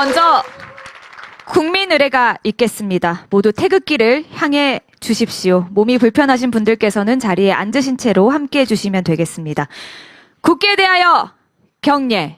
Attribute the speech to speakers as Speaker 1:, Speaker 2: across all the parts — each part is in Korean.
Speaker 1: 먼저 국민 의례가 있겠습니다. 모두 태극기를 향해 주십시오. 몸이 불편하신 분들께서는 자리에 앉으신 채로 함께 해주시면 되겠습니다. 국기에 대하여 경례.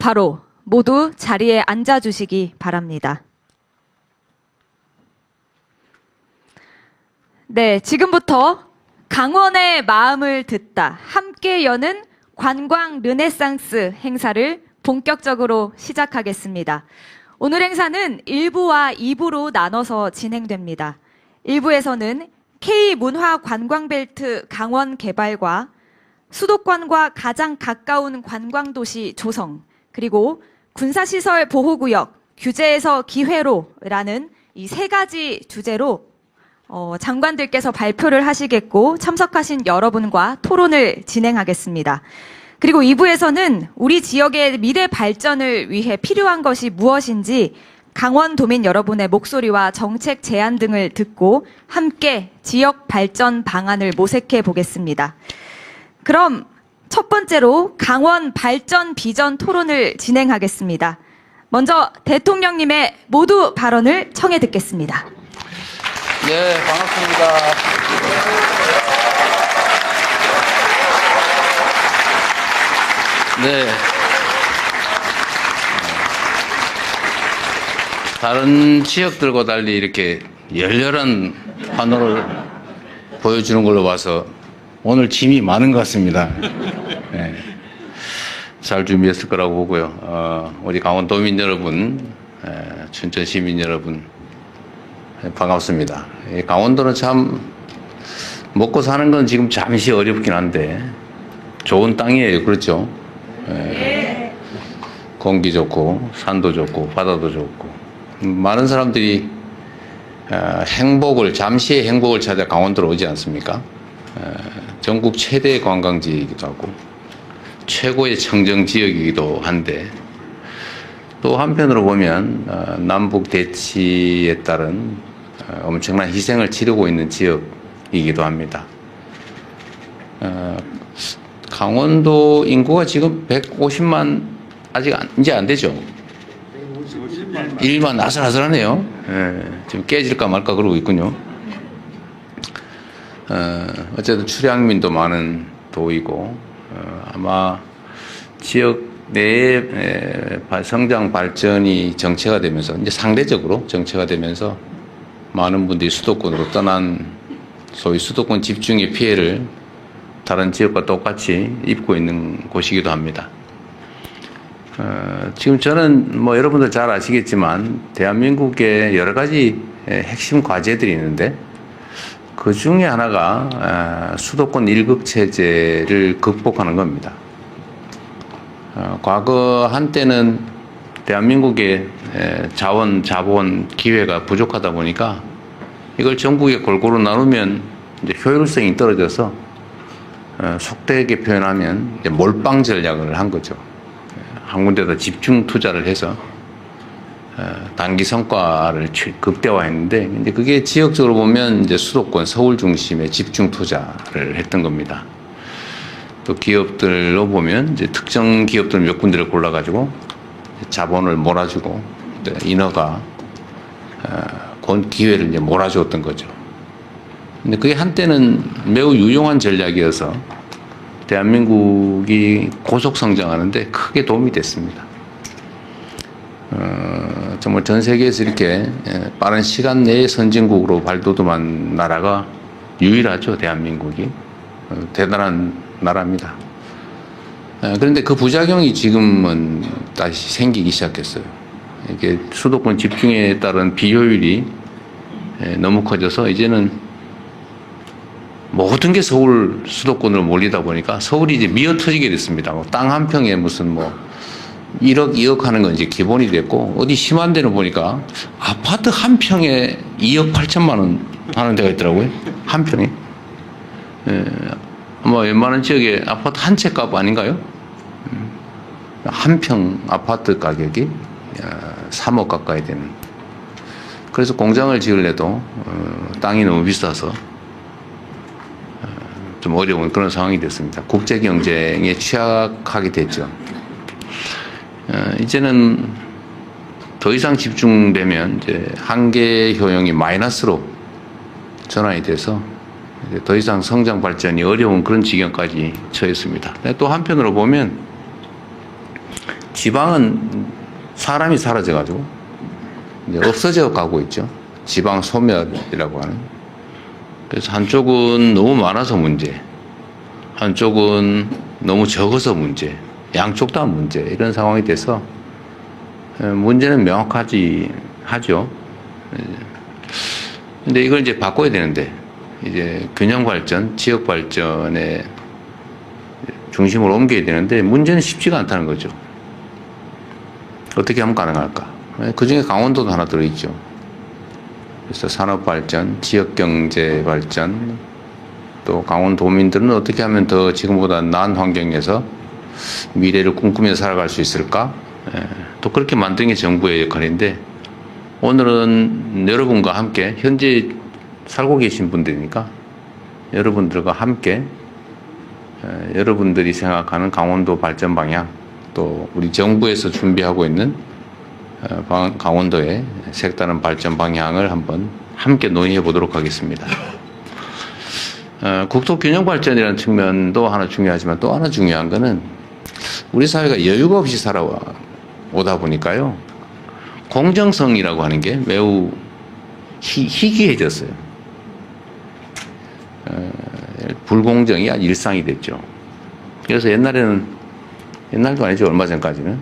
Speaker 1: 바로 모두 자리에 앉아주시기 바랍니다. 네, 지금부터 강원의 마음을 듣다 함께 여는 관광 르네상스 행사를 본격적으로 시작하겠습니다. 오늘 행사는 1부와 2부로 나눠서 진행됩니다. 1부에서는 K문화관광벨트 강원 개발과 수도권과 가장 가까운 관광도시 조성, 그리고 군사시설 보호구역, 규제에서 기회로라는 이 세 가지 주제로 장관들께서 발표를 하시겠고 참석하신 여러분과 토론을 진행하겠습니다. 그리고 2부에서는 우리 지역의 미래 발전을 위해 필요한 것이 무엇인지 강원도민 여러분의 목소리와 정책 제안 등을 듣고 함께 지역 발전 방안을 모색해 보겠습니다. 그럼 첫 번째로 강원 발전 비전 토론을 진행하겠습니다. 먼저 대통령님의 모두 발언을 청해 듣겠습니다.
Speaker 2: 네, 반갑습니다. 네. 다른 지역들과 달리 이렇게 열렬한 환호를 보여주는 걸로 봐서 오늘 짐이 많은 것 같습니다. 네. 잘 준비했을 거라고 보고요. 우리 강원도민 여러분, 춘천 시민 여러분, 반갑습니다. 강원도는 참 먹고 사는 건 지금 잠시 어렵긴 한데 좋은 땅이에요. 그렇죠? 공기 좋고 산도 좋고 바다도 좋고 많은 사람들이 잠시의 행복을 찾아 강원도로 오지 않습니까? 전국 최대 관광지이기도 하고 최고의 청정지역이기도 한데 또 한편으로 보면 남북 대치에 따른 엄청난 희생을 치르고 있는 지역이기도 합니다. 강원도 인구가 지금 150만 아직 이제 안 되죠? 1만 아슬아슬하네요. 지금 깨질까 말까 그러고 있군요. 어쨌든 출향민도 많은 도이고 아마 지역 내의 성장 발전이 정체가 되면서 이제 상대적으로 정체가 되면서 많은 분들이 수도권으로 떠난 소위 수도권 집중의 피해를 다른 지역과 똑같이 입고 있는 곳이기도 합니다. 지금 저는 뭐 여러분들 잘 아시겠지만 대한민국에 여러 가지 핵심 과제들이 있는데 그 중에 하나가 수도권 일극 체제를 극복하는 겁니다. 과거 한때는 대한민국의 자본, 기회가 부족하다 보니까 이걸 전국에 골고루 나누면 이제 효율성이 떨어져서 속되게 표현하면 이제 몰빵 전략을 한 거죠. 한 군데다 집중 투자를 해서 단기 성과를 극대화했는데 이제 그게 지역적으로 보면 이제 수도권 서울 중심의 집중 투자를 했던 겁니다. 또 기업들로 보면 이제 특정 기업들 몇 군데를 골라가지고 자본을 몰아주고 인허가 기회를 이제 몰아주었던 거죠. 근데 그게 한때는 매우 유용한 전략이어서 대한민국이 고속 성장하는데 크게 도움이 됐습니다. 정말 전 세계에서 이렇게 빠른 시간 내에 선진국으로 발돋움한 나라가 유일하죠, 대한민국이. 대단한 나라입니다. 그런데 그 부작용이 지금은 다시 생기기 시작했어요. 이게 수도권 집중에 따른 비효율이 너무 커져서 이제는 모든 게 서울 수도권으로 몰리다 보니까 서울이 이제 미어 터지게 됐습니다. 땅 한 평에 무슨 뭐 1억, 2억 하는 건 이제 기본이 됐고, 어디 심한 데는 보니까 아파트 한 평에 2억 8천만 원 하는 데가 있더라고요. 한 평에. 아마 웬만한 지역에 아파트 한 채 값 아닌가요? 한 평 아파트 가격이 3억 가까이 되는. 그래서 공장을 지으려도 땅이 너무 비싸서 좀 어려운 그런 상황이 됐습니다. 국제 경쟁에 취약하게 됐죠. 이제는 더 이상 집중되면 이제 한계 효용이 마이너스로 전환이 돼서 이제 더 이상 성장 발전이 어려운 그런 지경까지 처했습니다. 또 한편으로 보면 지방은 사람이 사라져가지고 이제 없어져 가고 있죠. 지방 소멸이라고 하는. 그래서 한쪽은 너무 많아서 문제, 한쪽은 너무 적어서 문제, 양쪽 다 문제, 이런 상황이 돼서 문제는 명확하지 하죠. 근데 이걸 이제 바꿔야 되는데, 이제 균형 발전, 지역 발전의 중심으로 옮겨야 되는데 문제는 쉽지가 않다는 거죠. 어떻게 하면 가능할까? 그 중에 강원도도 하나 들어있죠. 그래서 산업 발전, 지역 경제 발전, 또 강원도민들은 어떻게 하면 더 지금보다 나은 환경에서 미래를 꿈꾸며 살아갈 수 있을까? 또 그렇게 만드는 게 정부의 역할인데, 오늘은 여러분과 함께, 현재 살고 계신 분들이니까 여러분들과 함께 여러분들이 생각하는 강원도 발전 방향, 또 우리 정부에서 준비하고 있는 강원도의 색다른 발전 방향을 한번 함께 논의해 보도록 하겠습니다. 국토 균형 발전이라는 측면도 하나 중요하지만, 또 하나 중요한 거는 우리 사회가 여유가 없이 살아오다 보니까요, 공정성이라고 하는 게 매우 희귀해졌어요. 불공정이 아주 일상이 됐죠. 그래서 옛날도 아니죠, 얼마 전까지는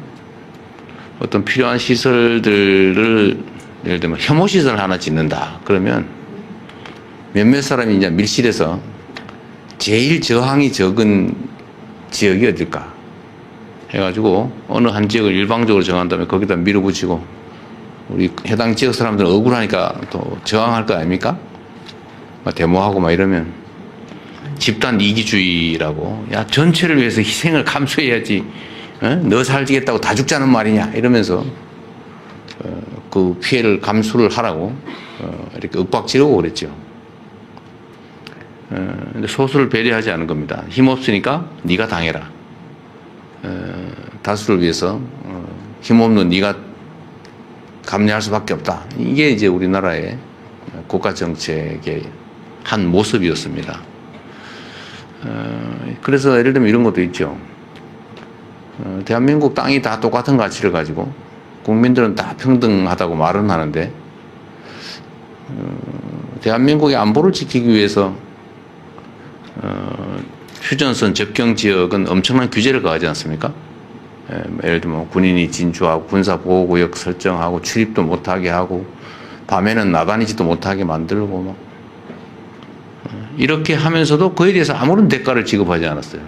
Speaker 2: 어떤 필요한 시설들을, 예를 들면 혐오시설 하나 짓는다 그러면 몇몇 사람이 이제 밀실에서 제일 저항이 적은 지역이 어딜까 해가지고 어느 한 지역을 일방적으로 정한 다음에 거기다 밀어붙이고, 우리 해당 지역 사람들은 억울하니까 또 저항할 거 아닙니까? 막 데모하고 막 이러면 집단 이기주의라고, 야, 전체를 위해서 희생을 감수해야지, 너 살지겠다고 다 죽자는 말이냐 이러면서 그 피해를 감수를 하라고 이렇게 윽박지르고 그랬죠. 근데 소수를 배려하지 않은 겁니다. 힘없으니까 네가 당해라. 다수를 위해서 힘없는 네가 감내할 수밖에 없다. 이게 이제 우리나라의 국가 정책의 한 모습이었습니다. 그래서 예를 들면 이런 것도 있죠. 대한민국 땅이 다 똑같은 가치를 가지고 국민들은 다 평등하다고 말은 하는데, 대한민국의 안보를 지키기 위해서 휴전선 접경 지역은 엄청난 규제를 가하지 않습니까? 예를 들면 군인이 진주하고 군사보호구역 설정하고 출입도 못하게 하고 밤에는 나다니지도 못하게 만들고 막 이렇게 하면서도 그에 대해서 아무런 대가를 지급하지 않았어요.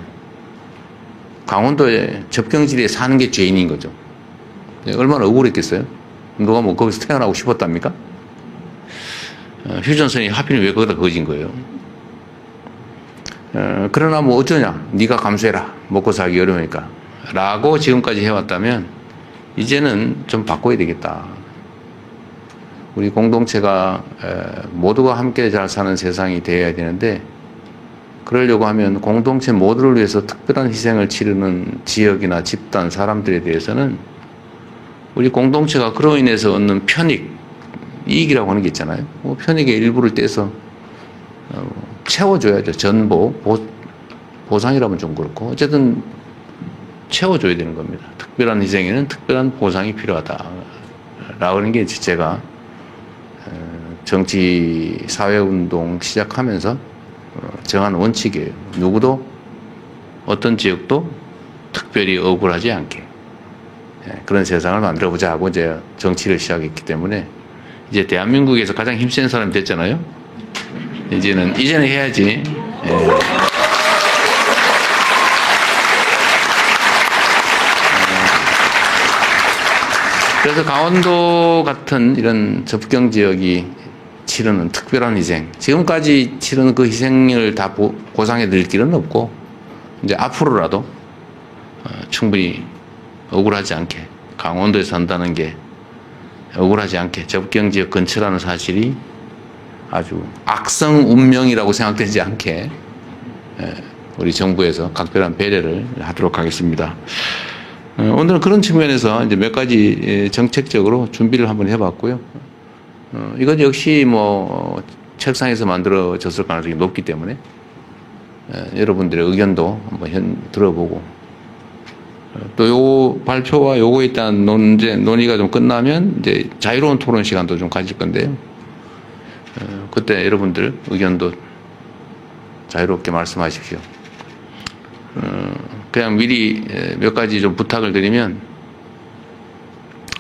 Speaker 2: 강원도의 접경지대에 사는 게 죄인인 거죠. 얼마나 억울했겠어요? 누가 뭐 거기서 태어나고 싶었답니까? 휴전선이 하필 왜 거기다 그어진 거예요? 그러나 뭐 어쩌냐, 네가 감수해라, 먹고 살기 어려우니까 라고 지금까지 해왔다면 이제는 좀 바꿔야 되겠다. 우리 공동체가 모두가 함께 잘 사는 세상이 되어야 되는데, 그러려고 하면 공동체 모두를 위해서 특별한 희생을 치르는 지역이나 집단, 사람들에 대해서는 우리 공동체가 그로 인해서 얻는 편익, 이익이라고 하는 게 있잖아요. 뭐 편익의 일부를 떼서 채워줘야죠. 전보, 보상이라면 좀 그렇고 어쨌든 채워줘야 되는 겁니다. 특별한 희생에는 특별한 보상이 필요하다. 라는 게 제가 정치 사회운동 시작하면서 정한 원칙이에요. 누구도 어떤 지역도 특별히 억울하지 않게 그런 세상을 만들어보자 하고 이제 정치를 시작했기 때문에 이제 대한민국에서 가장 힘센 사람이 됐잖아요. 이제는 해야지. 그래서 강원도 같은 이런 접경 지역이 치르는 특별한 희생, 지금까지 치르는 그 희생을 다 보상해 드릴 길은 없고, 이제 앞으로라도 충분히 억울하지 않게, 강원도에 산다는 게 억울하지 않게 접경 지역 근처라는 사실이 아주 악성 운명이라고 생각되지 않게 우리 정부에서 각별한 배려를 하도록 하겠습니다. 오늘은 그런 측면에서 이제 몇 가지 정책적으로 준비를 한번 해봤고요. 이것 역시 뭐 책상에서 만들어졌을 가능성이 높기 때문에 여러분들의 의견도 한번 들어보고 또 요 발표와 요거에 대한 논의가 좀 끝나면 이제 자유로운 토론 시간도 좀 가질 건데요. 그때 여러분들 의견도 자유롭게 말씀하십시오. 그냥 미리 몇 가지 좀 부탁을 드리면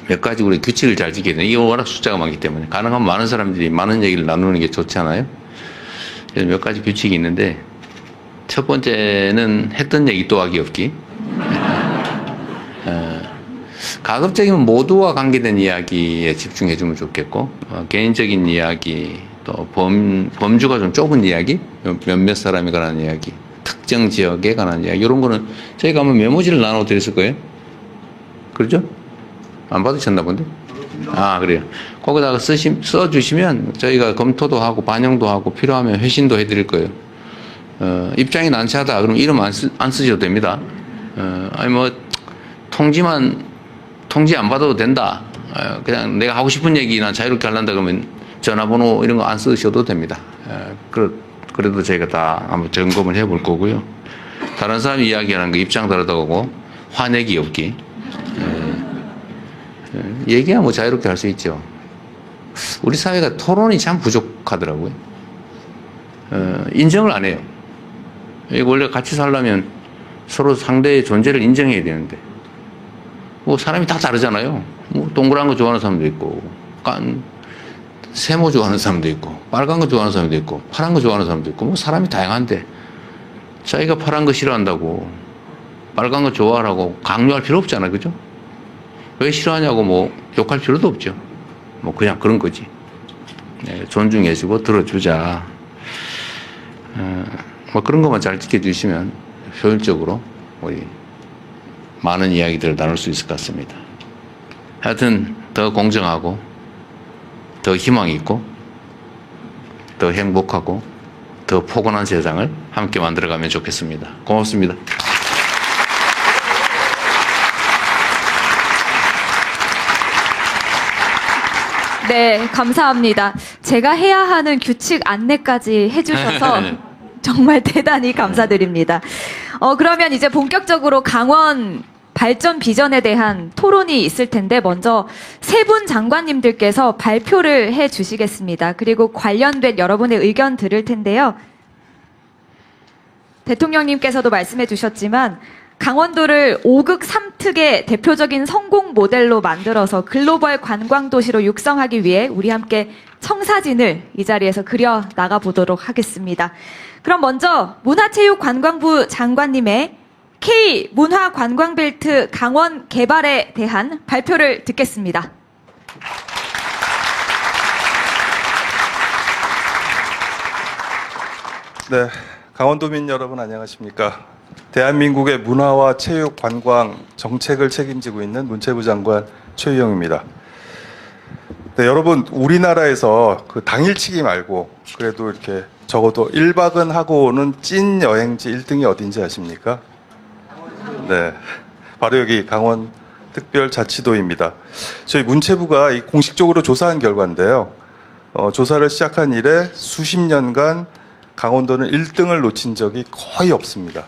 Speaker 2: 몇 가지 우리 규칙을 잘 지켜야 돼요. 이게 워낙 숫자가 많기 때문에 가능하면 많은 사람들이 많은 얘기를 나누는 게 좋잖아요. 그래서 몇 가지 규칙이 있는데 첫 번째는 했던 얘기 또 하기 없기. 가급적이면 모두와 관계된 이야기에 집중해 주면 좋겠고 개인적인 이야기 또 범주가 좀 좁은 이야기 몇몇 사람에 관한 이야기 특정 지역에 관한 이야기 이런 거는 저희가 한번 메모지를 나눠 드렸을 거예요. 그렇죠? 안 받으셨나 본데? 아 그래요. 거기다가 써주시면 저희가 검토도 하고 반영도 하고 필요하면 회신도 해드릴 거예요. 입장이 난처하다 그러면 이름 안 쓰셔도 됩니다. 아니 뭐 통지 안 받아도 된다. 그냥 내가 하고 싶은 얘기나 자유롭게 하려다 그러면 전화번호 이런 거 안 쓰셔도 됩니다. 그래도 저희가 다 한번 점검을 해볼 거고요. 다른 사람이 이야기하는 거 입장 다르다고 화내기 없기. 얘기야 뭐 자유롭게 할 수 있죠. 우리 사회가 토론이 참 부족하더라고요. 인정을 안 해요. 원래 같이 살려면 서로 상대의 존재를 인정해야 되는데 뭐 사람이 다 다르잖아요. 뭐 동그란 거 좋아하는 사람도 있고 세모 좋아하는 사람도 있고 빨간 거 좋아하는 사람도 있고 파란 거 좋아하는 사람도 있고 뭐 사람이 다양한데 자기가 파란 거 싫어한다고 빨간 거 좋아하라고 강요할 필요 없잖아요. 그죠? 왜 싫어하냐고 뭐 욕할 필요도 없죠. 뭐 그냥 그런 거지. 존중해주고 들어주자. 뭐 그런 것만 잘 지켜주시면 효율적으로 우리 많은 이야기들을 나눌 수 있을 것 같습니다. 하여튼 더 공정하고 더 희망 있고 더 행복하고 더 포근한 세상을 함께 만들어가면 좋겠습니다. 고맙습니다.
Speaker 1: 네, 감사합니다. 제가 해야 하는 규칙 안내까지 해주셔서 정말 대단히 감사드립니다. 그러면 이제 본격적으로 강원 발전 비전에 대한 토론이 있을 텐데 먼저 세 분 장관님들께서 발표를 해 주시겠습니다. 그리고 관련된 여러분의 의견 들을 텐데요. 대통령님께서도 말씀해 주셨지만 강원도를 5극 3특의 대표적인 성공 모델로 만들어서 글로벌 관광 도시로 육성하기 위해 우리 함께 청사진을 이 자리에서 그려 나가 보도록 하겠습니다. 그럼 먼저 문화체육관광부 장관님의 K 문화관광벨트 강원 개발에 대한 발표를 듣겠습니다.
Speaker 3: 네, 강원도민 여러분 안녕하십니까? 대한민국의 문화와 체육, 관광 정책을 책임지고 있는 문체부 장관 최유영입니다. 네, 여러분 우리나라에서 그 당일치기 말고 그래도 이렇게 적어도 1박은 하고 오는 찐 여행지 1등이 어딘지 아십니까? 네, 바로 여기 강원 특별자치도입니다. 저희 문체부가 공식적으로 조사한 결과인데요. 조사를 시작한 이래 수십 년간 강원도는 1등을 놓친 적이 거의 없습니다.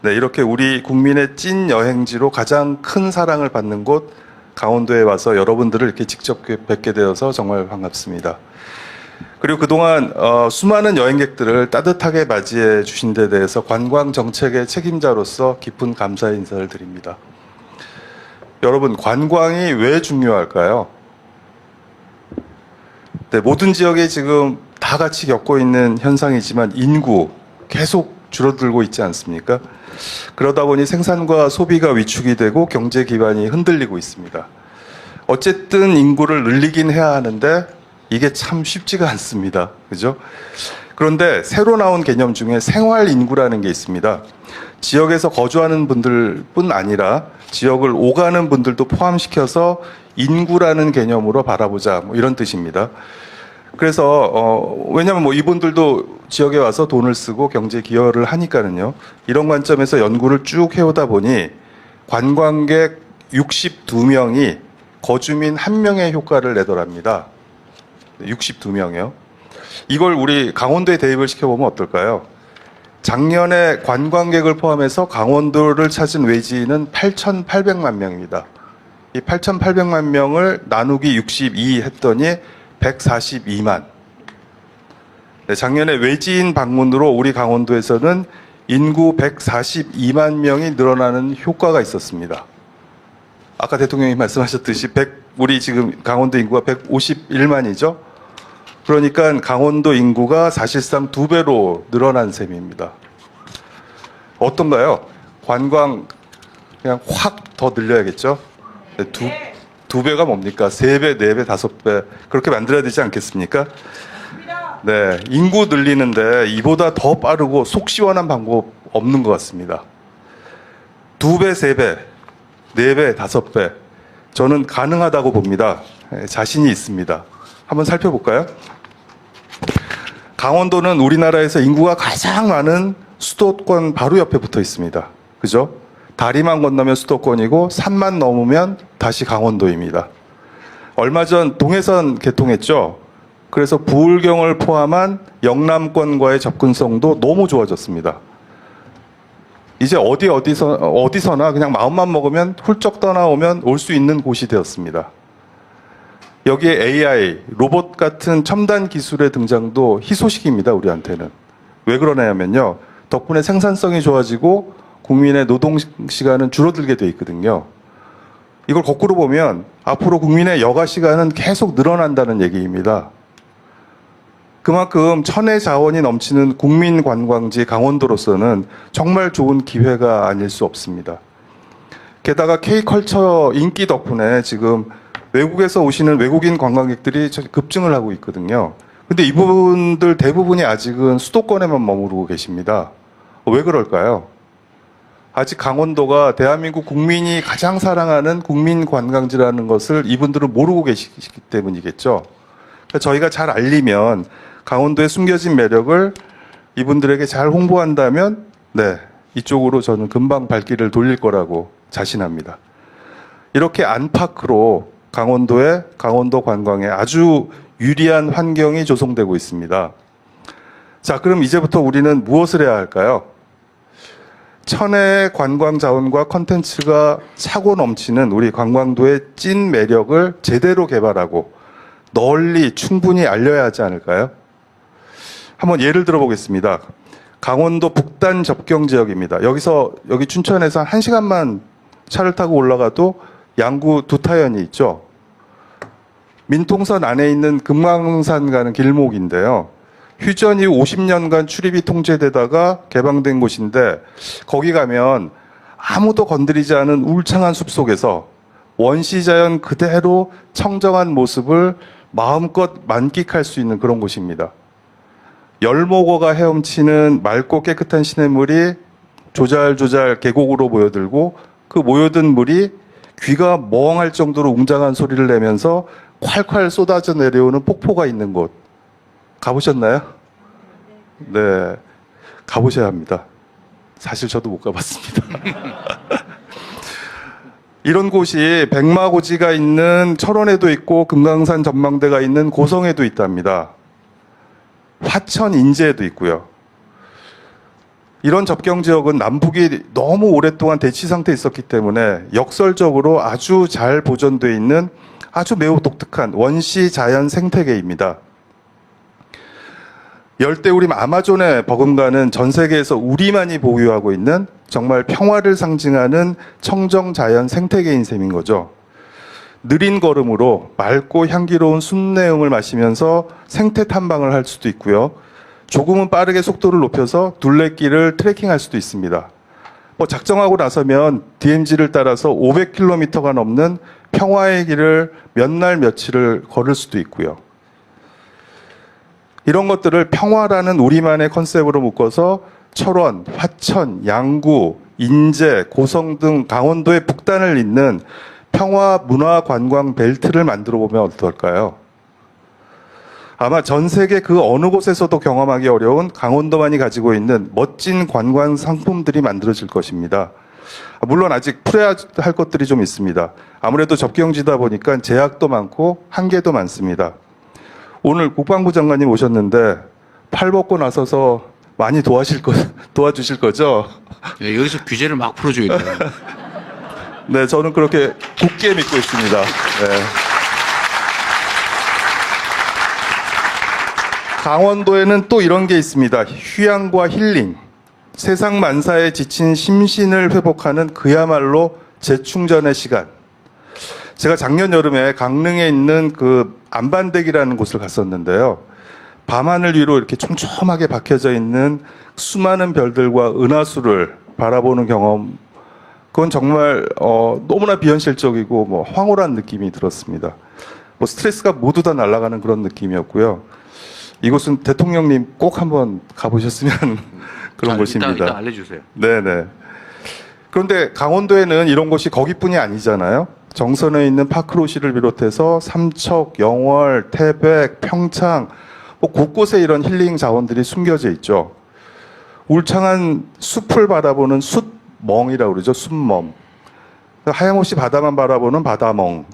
Speaker 3: 네, 이렇게 우리 국민의 찐 여행지로 가장 큰 사랑을 받는 곳 강원도에 와서 여러분들을 이렇게 직접 뵙게 되어서 정말 반갑습니다. 그리고 그동안 수많은 여행객들을 따뜻하게 맞이해 주신 데 대해서 관광 정책의 책임자로서 깊은 감사의 인사를 드립니다. 여러분, 관광이 왜 중요할까요? 네, 모든 지역에 지금 다 같이 겪고 있는 현상이지만 인구 계속 줄어들고 있지 않습니까? 그러다 보니 생산과 소비가 위축이 되고 경제 기반이 흔들리고 있습니다. 어쨌든 인구를 늘리긴 해야 하는데 이게 참 쉽지가 않습니다. 그죠? 그런데 새로 나온 개념 중에 생활 인구라는 게 있습니다. 지역에서 거주하는 분들뿐 아니라 지역을 오가는 분들도 포함시켜서 인구라는 개념으로 바라보자, 뭐 이런 뜻입니다. 그래서 왜냐하면 뭐 이분들도 지역에 와서 돈을 쓰고 경제 기여를 하니까는요. 이런 관점에서 연구를 쭉 해오다 보니 관광객 62명이 거주민 1명의 효과를 내더랍니다. 62명이요. 이걸 우리 강원도에 대입을 시켜보면 어떨까요? 작년에 관광객을 포함해서 강원도를 찾은 외지인은 8,800만 명입니다. 이 8,800만 명을 나누기 62 했더니 142만. 네, 작년에 외지인 방문으로 우리 강원도에서는 인구 142만 명이 늘어나는 효과가 있었습니다. 아까 대통령이 말씀하셨듯이 우리 지금 강원도 인구가 151만이죠. 그러니까 강원도 인구가 사실상 2배로 늘어난 셈입니다. 어떤가요? 관광 그냥 확 더 늘려야겠죠? 네, 두 배가 뭡니까? 3배, 4배, 5배 그렇게 만들어야 되지 않겠습니까? 네, 인구 늘리는데 이보다 더 빠르고 속 시원한 방법 없는 것 같습니다. 2배, 3배, 4배, 5배 저는 가능하다고 봅니다. 자신이 있습니다. 한번 살펴볼까요? 강원도는 우리나라에서 인구가 가장 많은 수도권 바로 옆에 붙어 있습니다. 그죠? 다리만 건너면 수도권이고 산만 넘으면 다시 강원도입니다. 얼마 전 동해선 개통했죠. 그래서 부울경을 포함한 영남권과의 접근성도 너무 좋아졌습니다. 이제 어디서나 그냥 마음만 먹으면 훌쩍 떠나오면 올 수 있는 곳이 되었습니다. 여기에 AI, 로봇 같은 첨단 기술의 등장도 희소식입니다, 우리한테는. 왜 그러냐면요. 덕분에 생산성이 좋아지고 국민의 노동 시간은 줄어들게 돼 있거든요. 이걸 거꾸로 보면 앞으로 국민의 여가 시간은 계속 늘어난다는 얘기입니다. 그만큼 천혜 자원이 넘치는 국민 관광지 강원도로서는 정말 좋은 기회가 아닐 수 없습니다. 게다가 K컬처 인기 덕분에 지금 외국에서 오시는 외국인 관광객들이 급증을 하고 있거든요. 근데 이분들 대부분이 아직은 수도권에만 머무르고 계십니다. 왜 그럴까요? 아직 강원도가 대한민국 국민이 가장 사랑하는 국민 관광지라는 것을 이분들은 모르고 계시기 때문이겠죠. 그러니까 저희가 잘 알리면 강원도의 숨겨진 매력을 이분들에게 잘 홍보한다면 네, 이쪽으로 저는 금방 발길을 돌릴 거라고 자신합니다. 이렇게 안팎으로 강원도의 강원도 관광에 아주 유리한 환경이 조성되고 있습니다. 자, 그럼 이제부터 우리는 무엇을 해야 할까요? 천혜의 관광 자원과 컨텐츠가 차고 넘치는 우리 강원도의 찐 매력을 제대로 개발하고 널리 충분히 알려야 하지 않을까요? 한번 예를 들어보겠습니다. 강원도 북단 접경 지역입니다. 여기 춘천에서 1시간만 차를 타고 올라가도 양구 두타연이 있죠. 민통선 안에 있는 금강산 가는 길목인데요. 휴전 이후 50년간 출입이 통제되다가 개방된 곳인데 거기 가면 아무도 건드리지 않은 울창한 숲속에서 원시자연 그대로 청정한 모습을 마음껏 만끽할 수 있는 그런 곳입니다. 열목어가 헤엄치는 맑고 깨끗한 시냇물이 조잘조잘 계곡으로 모여들고 그 모여든 물이 귀가 멍할 정도로 웅장한 소리를 내면서 콸콸 쏟아져 내려오는 폭포가 있는 곳 가보셨나요? 네, 가보셔야 합니다. 사실 저도 못 가봤습니다. 이런 곳이 백마고지가 있는 철원에도 있고 금강산 전망대가 있는 고성에도 있답니다. 화천 인제에도 있고요. 이런 접경 지역은 남북이 너무 오랫동안 대치 상태에 있었기 때문에 역설적으로 아주 잘 보존되어 있는 아주 매우 독특한 원시 자연 생태계입니다. 열대우림 아마존에 버금가는 전 세계에서 우리만이 보유하고 있는 정말 평화를 상징하는 청정 자연 생태계인 셈인 거죠. 느린 걸음으로 맑고 향기로운 숲내음을 마시면서 생태 탐방을 할 수도 있고요. 조금은 빠르게 속도를 높여서 둘레길을 트레킹할 수도 있습니다. 작정하고 나서면 DMZ를 따라서 500km가 넘는 평화의 길을 몇 날 며칠을 걸을 수도 있고요. 이런 것들을 평화라는 우리만의 컨셉으로 묶어서 철원, 화천, 양구, 인제, 고성 등 강원도의 북단을 잇는 평화 문화 관광 벨트를 만들어 보면 어떨까요? 아마 전 세계 그 어느 곳에서도 경험하기 어려운 강원도만이 가지고 있는 멋진 관광 상품들이 만들어질 것입니다. 물론 아직 풀어야 할 것들이 좀 있습니다. 아무래도 접경지다 보니까 제약도 많고 한계도 많습니다. 오늘 국방부 장관님 오셨는데 팔 벗고 나서서 많이 도와주실 거죠?
Speaker 2: 네, 여기서 규제를 막 풀어줘야 돼요.
Speaker 3: 네, 저는 그렇게 굳게 믿고 있습니다. 네. 강원도에는 또 이런 게 있습니다. 휴양과 힐링. 세상 만사에 지친 심신을 회복하는 그야말로 재충전의 시간. 제가 작년 여름에 강릉에 있는 그 안반댁이라는 곳을 갔었는데요. 밤하늘 위로 이렇게 촘촘하게 박혀져 있는 수많은 별들과 은하수를 바라보는 경험. 그건 정말 너무나 비현실적이고 황홀한 느낌이 들었습니다. 스트레스가 모두 다 날아가는 그런 느낌이었고요. 이곳은 대통령님 꼭 한번 가보셨으면 그런 곳입니다.
Speaker 2: 이따 알려주세요.
Speaker 3: 네네. 그런데 강원도에는 이런 곳이 거기뿐이 아니잖아요. 정선에 있는 파크로시를 비롯해서 삼척, 영월, 태백, 평창 곳곳에 이런 힐링 자원들이 숨겨져 있죠. 울창한 숲을 바라보는 숲멍이라고 그러죠. 숲멍. 하염없이 바다만 바라보는 바다멍.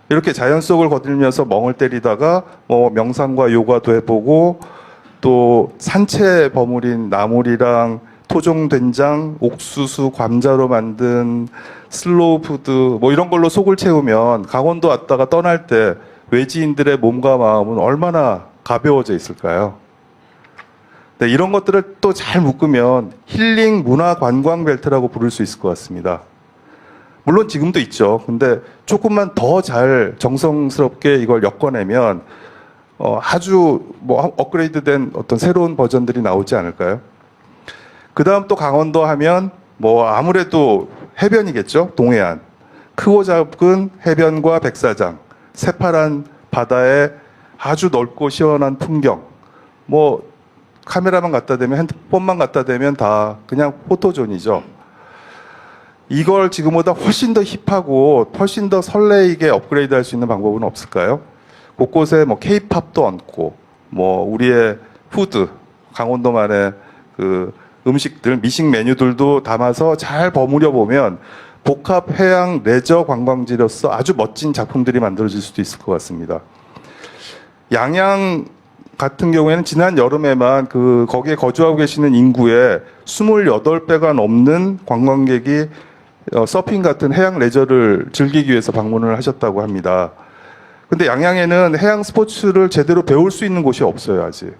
Speaker 3: 이렇게 자연 속을 거들면서 멍을 때리다가 명상과 요가도 해보고 또 산채 버무린 나물이랑 토종된장, 옥수수, 감자로 만든 슬로우 푸드 이런 걸로 속을 채우면 강원도 왔다가 떠날 때 외지인들의 몸과 마음은 얼마나 가벼워져 있을까요? 네, 이런 것들을 또 잘 묶으면 힐링 문화 관광 벨트라고 부를 수 있을 것 같습니다. 물론 지금도 있죠. 근데 조금만 더 잘 정성스럽게 이걸 엮어내면 아주 업그레이드된 어떤 새로운 버전들이 나오지 않을까요? 그 다음 또 강원도 하면 아무래도 해변이겠죠. 동해안. 크고 작은 해변과 백사장, 새파란 바다에 아주 넓고 시원한 풍경. 카메라만 갖다 대면, 핸드폰만 갖다 대면 다 그냥 포토존이죠. 이걸 지금보다 훨씬 더 힙하고 훨씬 더 설레이게 업그레이드 할 수 있는 방법은 없을까요? 곳곳에 K-팝도 얹고, 우리의 푸드, 강원도만의 그 음식들, 미식 메뉴들도 담아서 잘 버무려 보면 복합 해양 레저 관광지로서 아주 멋진 작품들이 만들어질 수도 있을 것 같습니다. 양양 같은 경우에는 지난 여름에만 거기에 거주하고 계시는 인구의 28배가 넘는 관광객이 서핑 같은 해양 레저를 즐기기 위해서 방문을 하셨다고 합니다. 근데 양양에는 해양 스포츠를 제대로 배울 수 있는 곳이 없어요, 아직.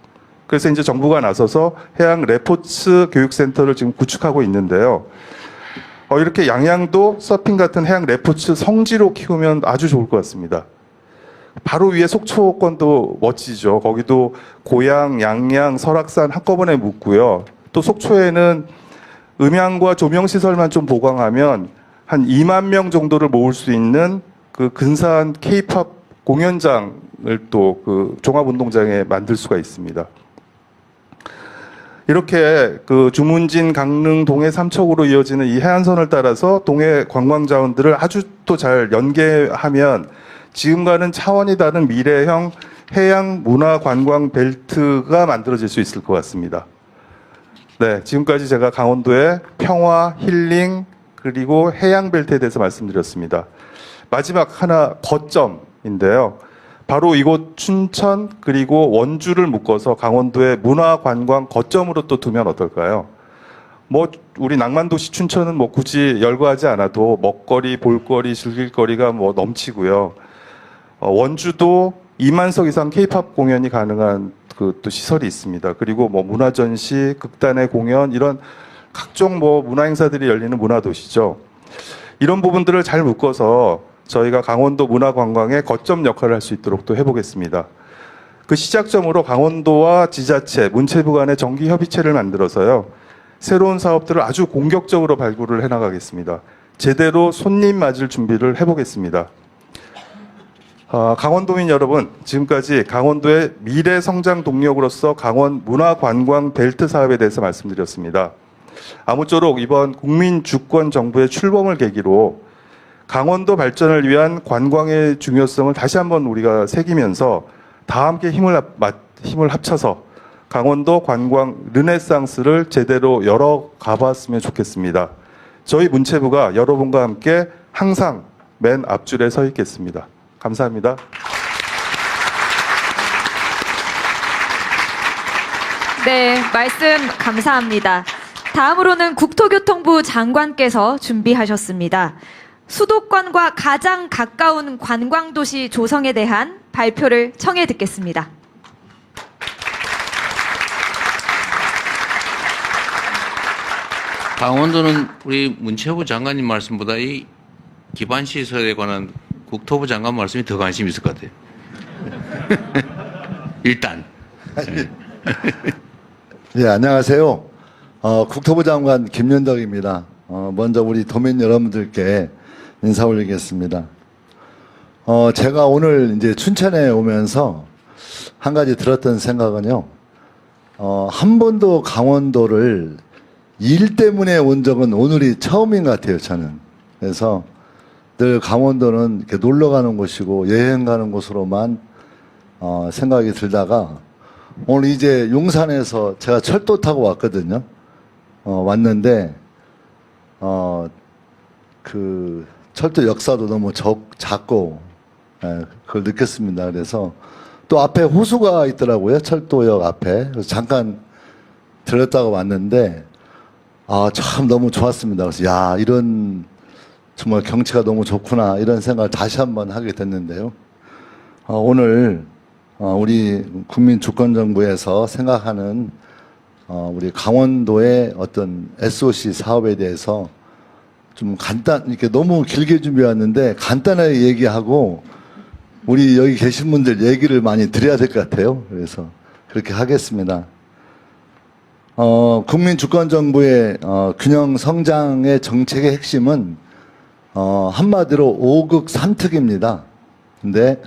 Speaker 3: 그래서 이제 정부가 나서서 해양 레포츠 교육센터를 지금 구축하고 있는데요. 이렇게 양양도 서핑 같은 해양 레포츠 성지로 키우면 아주 좋을 것 같습니다. 바로 위에 속초권도 멋지죠. 거기도 고양, 양양, 설악산 한꺼번에 묻고요. 또 속초에는 음향과 조명 시설만 좀 보강하면 한 2만 명 정도를 모을 수 있는 그 근사한 K-팝 공연장을 또 그 종합운동장에 만들 수가 있습니다. 이렇게 그 주문진, 강릉, 동해, 삼척으로 이어지는 이 해안선을 따라서 동해 관광 자원들을 아주 또 잘 연계하면 지금과는 차원이 다른 미래형 해양 문화 관광 벨트가 만들어질 수 있을 것 같습니다. 네, 지금까지 제가 강원도의 평화, 힐링, 그리고 해양 벨트에 대해서 말씀드렸습니다. 마지막 하나 거점인데요. 바로 이곳 춘천 그리고 원주를 묶어서 강원도의 문화 관광 거점으로 또 두면 어떨까요? 뭐 우리 낭만도시 춘천은 뭐 굳이 열거하지 않아도 먹거리, 볼거리, 즐길거리가 뭐 넘치고요. 원주도 2만 석 이상 K-팝 공연이 가능한 그 또 시설이 있습니다. 그리고 뭐 문화전시, 극단의 공연 이런 각종 뭐 문화 행사들이 열리는 문화도시죠. 이런 부분들을 잘 묶어서 저희가 강원도 문화관광의 거점 역할을 할 수 있도록 또 해보겠습니다. 그 시작점으로 강원도와 지자체, 문체부 간의 정기 협의체를 만들어서요. 새로운 사업들을 아주 공격적으로 발굴을 해나가겠습니다. 제대로 손님 맞을 준비를 해보겠습니다. 강원도민 여러분, 지금까지 강원도의 미래 성장 동력으로서 강원 문화관광 벨트 사업에 대해서 말씀드렸습니다. 아무쪼록 이번 국민주권정부의 출범을 계기로 강원도 발전을 위한 관광의 중요성을 다시 한번 우리가 새기면서 다 함께 힘을 합쳐서 강원도 관광 르네상스를 제대로 열어가 봤으면 좋겠습니다. 저희 문체부가 여러분과 함께 항상 맨 앞줄에 서 있겠습니다. 감사합니다.
Speaker 1: 네, 말씀 감사합니다. 다음으로는 국토교통부 장관께서 준비하셨습니다. 수도권과 가장 가까운 관광도시 조성에 대한 발표를 청해 듣겠습니다.
Speaker 2: 강원도는 우리 문체부 장관님 말씀보다 이 기반 시설에 관한 국토부 장관 말씀이 더 관심이 있을 것 같아요. 일단.
Speaker 4: 네, 안녕하세요. 국토부 장관 김윤덕입니다. 먼저 우리 도민 여러분들께 인사 올리겠습니다. 제가 오늘 이제 춘천에 오면서 한 가지 들었던 생각은요. 한 번도 강원도를 일 때문에 온 적은 오늘이 처음인 것 같아요, 저는. 그래서 늘 강원도는 이렇게 놀러 가는 곳이고 여행 가는 곳으로만 생각이 들다가 오늘 이제 용산에서 제가 철도 타고 왔거든요. 왔는데 그 철도 역사도 너무 작고 그걸 느꼈습니다. 그래서 또 앞에 호수가 있더라고요. 철도역 앞에. 그래서 잠깐 들렸다가 왔는데 참 너무 좋았습니다. 그래서 야, 이런 정말 경치가 너무 좋구나 이런 생각을 다시 한번 하게 됐는데요. 오늘 우리 국민주권정부에서 생각하는 우리 강원도의 어떤 SOC 사업에 대해서 좀 이렇게 너무 길게 준비해왔는데 간단하게 얘기하고 우리 여기 계신 분들 얘기를 많이 드려야 될 것 같아요. 그래서 그렇게 하겠습니다. 국민주권정부의 균형 성장의 정책의 핵심은 한마디로 5극 3특입니다. 근데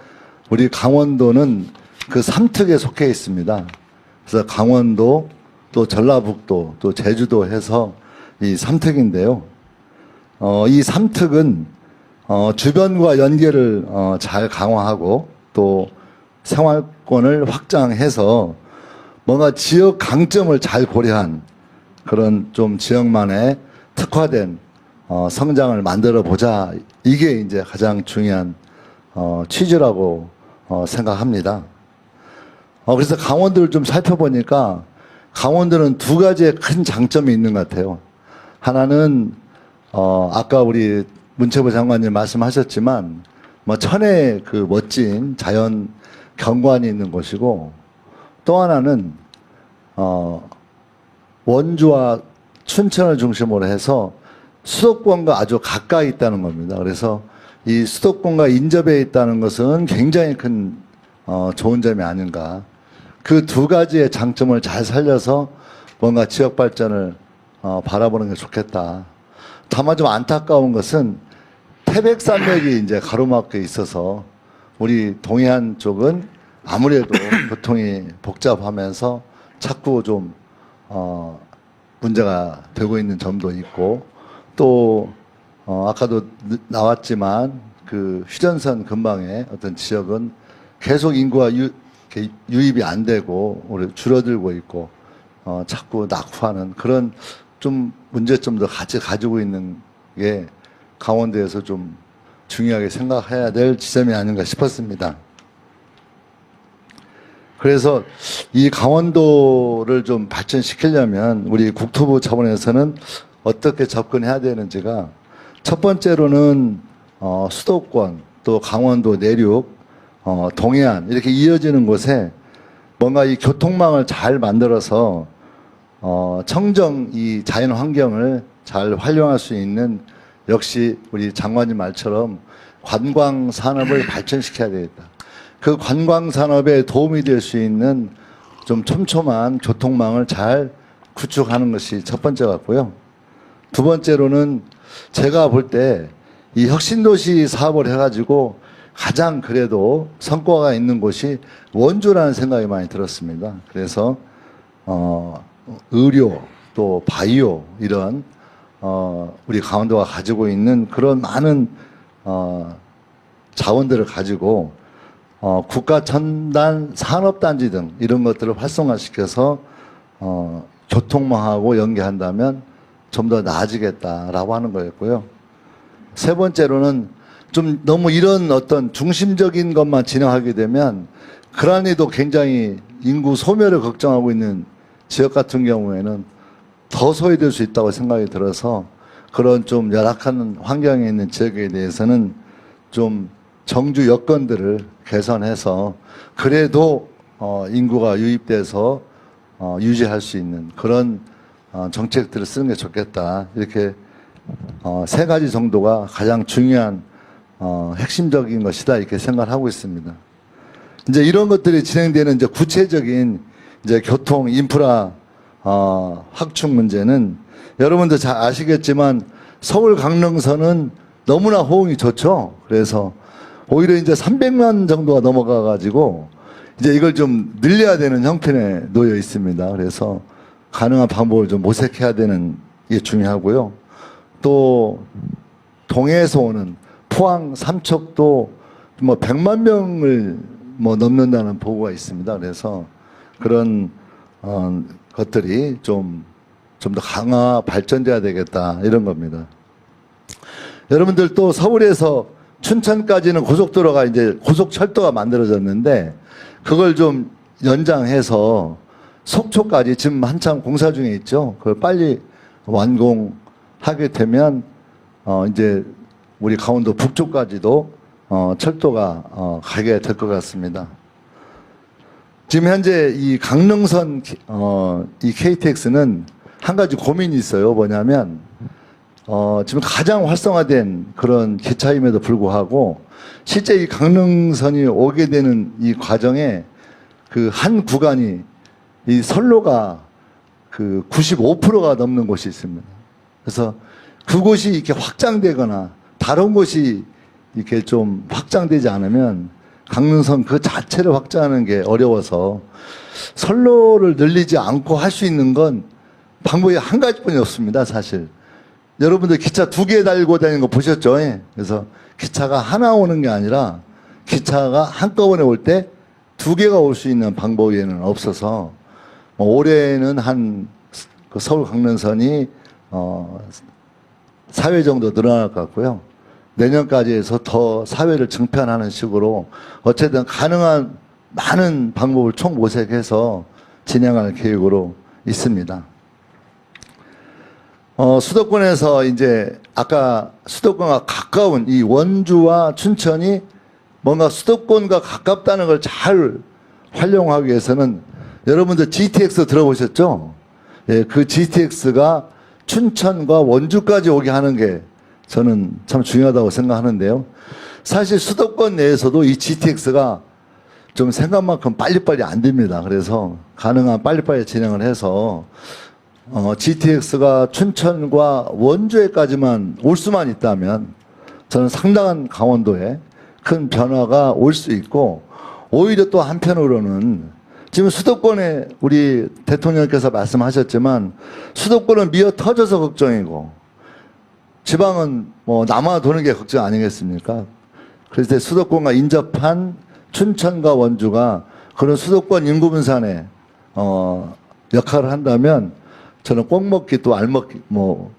Speaker 4: 우리 강원도는 그 3특에 속해 있습니다. 그래서 강원도, 또 전라북도, 또 제주도 해서 이 3특인데요. 이 3특은 주변과 연계를 잘 강화하고 또 생활권을 확장해서 뭔가 지역 강점을 잘 고려한 그런 좀 지역만의 특화된 성장을 만들어 보자. 이게 이제 가장 중요한 취지라고 생각합니다. 그래서 강원도를 좀 살펴보니까 강원도는 두 가지의 큰 장점이 있는 것 같아요. 하나는 아까 우리 문체부 장관님 말씀하셨지만 뭐 천혜의 그 멋진 자연 경관이 있는 곳이고 또 하나는 원주와 춘천을 중심으로 해서 수도권과 아주 가까이 있다는 겁니다. 그래서 이 수도권과 인접해 있다는 것은 굉장히 큰 좋은 점이 아닌가. 그 두 가지의 장점을 잘 살려서 뭔가 지역 발전을 바라보는 게 좋겠다. 다만 좀 안타까운 것은 태백산맥이 이제 가로막혀 있어서 우리 동해안 쪽은 아무래도 교통이 복잡하면서 자꾸 좀 문제가 되고 있는 점도 있고 또 아까도 나왔지만 그 휴전선 근방의 어떤 지역은 계속 인구가 유입이 안 되고 우리 줄어들고 있고 자꾸 낙후하는 그런 좀 문제점도 같이 가지고 있는 게 강원도에서 좀 중요하게 생각해야 될 지점이 아닌가 싶었습니다. 그래서 이 강원도를 좀 발전시키려면 우리 국토부 차원에서는 어떻게 접근해야 되는지가 첫 번째로는 수도권 또 강원도 내륙 동해안 이렇게 이어지는 곳에 뭔가 이 교통망을 잘 만들어서 청정 이 자연 환경을 잘 활용할 수 있는 역시 우리 장관님 말처럼 관광 산업을 발전시켜야 되겠다. 그 관광 산업에 도움이 될 수 있는 좀 촘촘한 교통망을 잘 구축하는 것이 첫 번째 같고요. 두 번째로는 제가 볼 때 이 혁신도시 사업을 해가지고 가장 그래도 성과가 있는 곳이 원주라는 생각이 많이 들었습니다. 그래서 의료 또 바이오 이런 우리 강원도가 가지고 있는 그런 많은 자원들을 가지고 국가 첨단 산업단지 등 이런 것들을 활성화시켜서 교통망하고 연계한다면 좀 더 나아지겠다라고 하는 거였고요. 세 번째로는 좀 너무 이런 어떤 중심적인 것만 진행하게 되면 그란에도 굉장히 인구 소멸을 걱정하고 있는 지역 같은 경우에는 더 소외될 수 있다고 생각이 들어서 그런 좀 열악한 환경에 있는 지역에 대해서는 좀 정주 여건들을 개선해서 그래도 인구가 유입돼서 유지할 수 있는 그런 정책들을 쓰는 게 좋겠다. 이렇게 세 가지 정도가 가장 중요한 핵심적인 것이다 이렇게 생각을 하고 있습니다. 이제 이런 것들이 진행되는 이제 구체적인 이제 교통 인프라 확충 문제는 여러분들 잘 아시겠지만 서울 강릉선은 너무나 호응이 좋죠. 그래서 오히려 이제 300만 정도가 넘어가 가지고 이제 이걸 좀 늘려야 되는 형편에 놓여 있습니다. 그래서 가능한 방법을 좀 모색해야 되는 게 중요하고요. 또 동해에서 오는 포항 삼척도 뭐 100만 명을 뭐 넘는다는 보고가 있습니다. 그래서 그런 것들이 좀 더 강화 발전돼야 되겠다 이런 겁니다. 여러분들 또 서울에서 춘천까지는 고속도로가 이제 고속철도가 만들어졌는데 그걸 좀 연장해서 속초까지 지금 한참 공사 중에 있죠. 그걸 빨리 완공하게 되면 이제 우리 강원도 북쪽까지도 철도가 가게 될 것 같습니다. 지금 현재 이 강릉선 이 KTX는 한 가지 고민이 있어요. 뭐냐면 지금 가장 활성화된 그런 기차임에도 불구하고 실제 이 강릉선이 오게 되는 이 과정에 그 한 구간이 이 선로가 그 95%가 넘는 곳이 있습니다. 그래서 그곳이 이렇게 확장되거나 다른 곳이 이렇게 좀 확장되지 않으면 강릉선 그 자체를 확장하는 게 어려워서 선로를 늘리지 않고 할 수 있는 건 방법이 한 가지뿐이 없습니다. 사실 여러분들 기차 2개 달고 다니는 거 보셨죠? 그래서 기차가 하나 오는 게 아니라 기차가 한꺼번에 올 때 2개가 올 수 있는 방법에는 없어서 올해는 그 서울 강릉선이 4회 정도 늘어날 것 같고요. 내년까지 해서 더 사회를 증편하는 식으로 어쨌든 가능한 많은 방법을 총모색해서 진행할 계획으로 있습니다. 수도권에서 이제 아까 수도권과 가까운 이 원주와 춘천이 뭔가 수도권과 가깝다는 걸 잘 활용하기 위해서는 여러분들 GTX 들어보셨죠? 예, 그 GTX가 춘천과 원주까지 오게 하는 게 저는 참 중요하다고 생각하는데요. 사실 수도권 내에서도 이 GTX가 좀 생각만큼 빨리빨리 안 됩니다. 그래서 가능한 빨리빨리 진행을 해서 GTX가 춘천과 원주에까지만 올 수만 있다면 저는 상당한 강원도에 큰 변화가 올 수 있고 오히려 또 한편으로는 지금 수도권에 우리 대통령께서 말씀하셨지만 수도권은 미어 터져서 걱정이고 지방은 뭐 남아 도는 게 걱정 아니겠습니까? 그래서 수도권과 인접한 춘천과 원주가 그런 수도권 인구 분산에 역할을 한다면 저는 꼭 먹기 또 알 먹기 뭐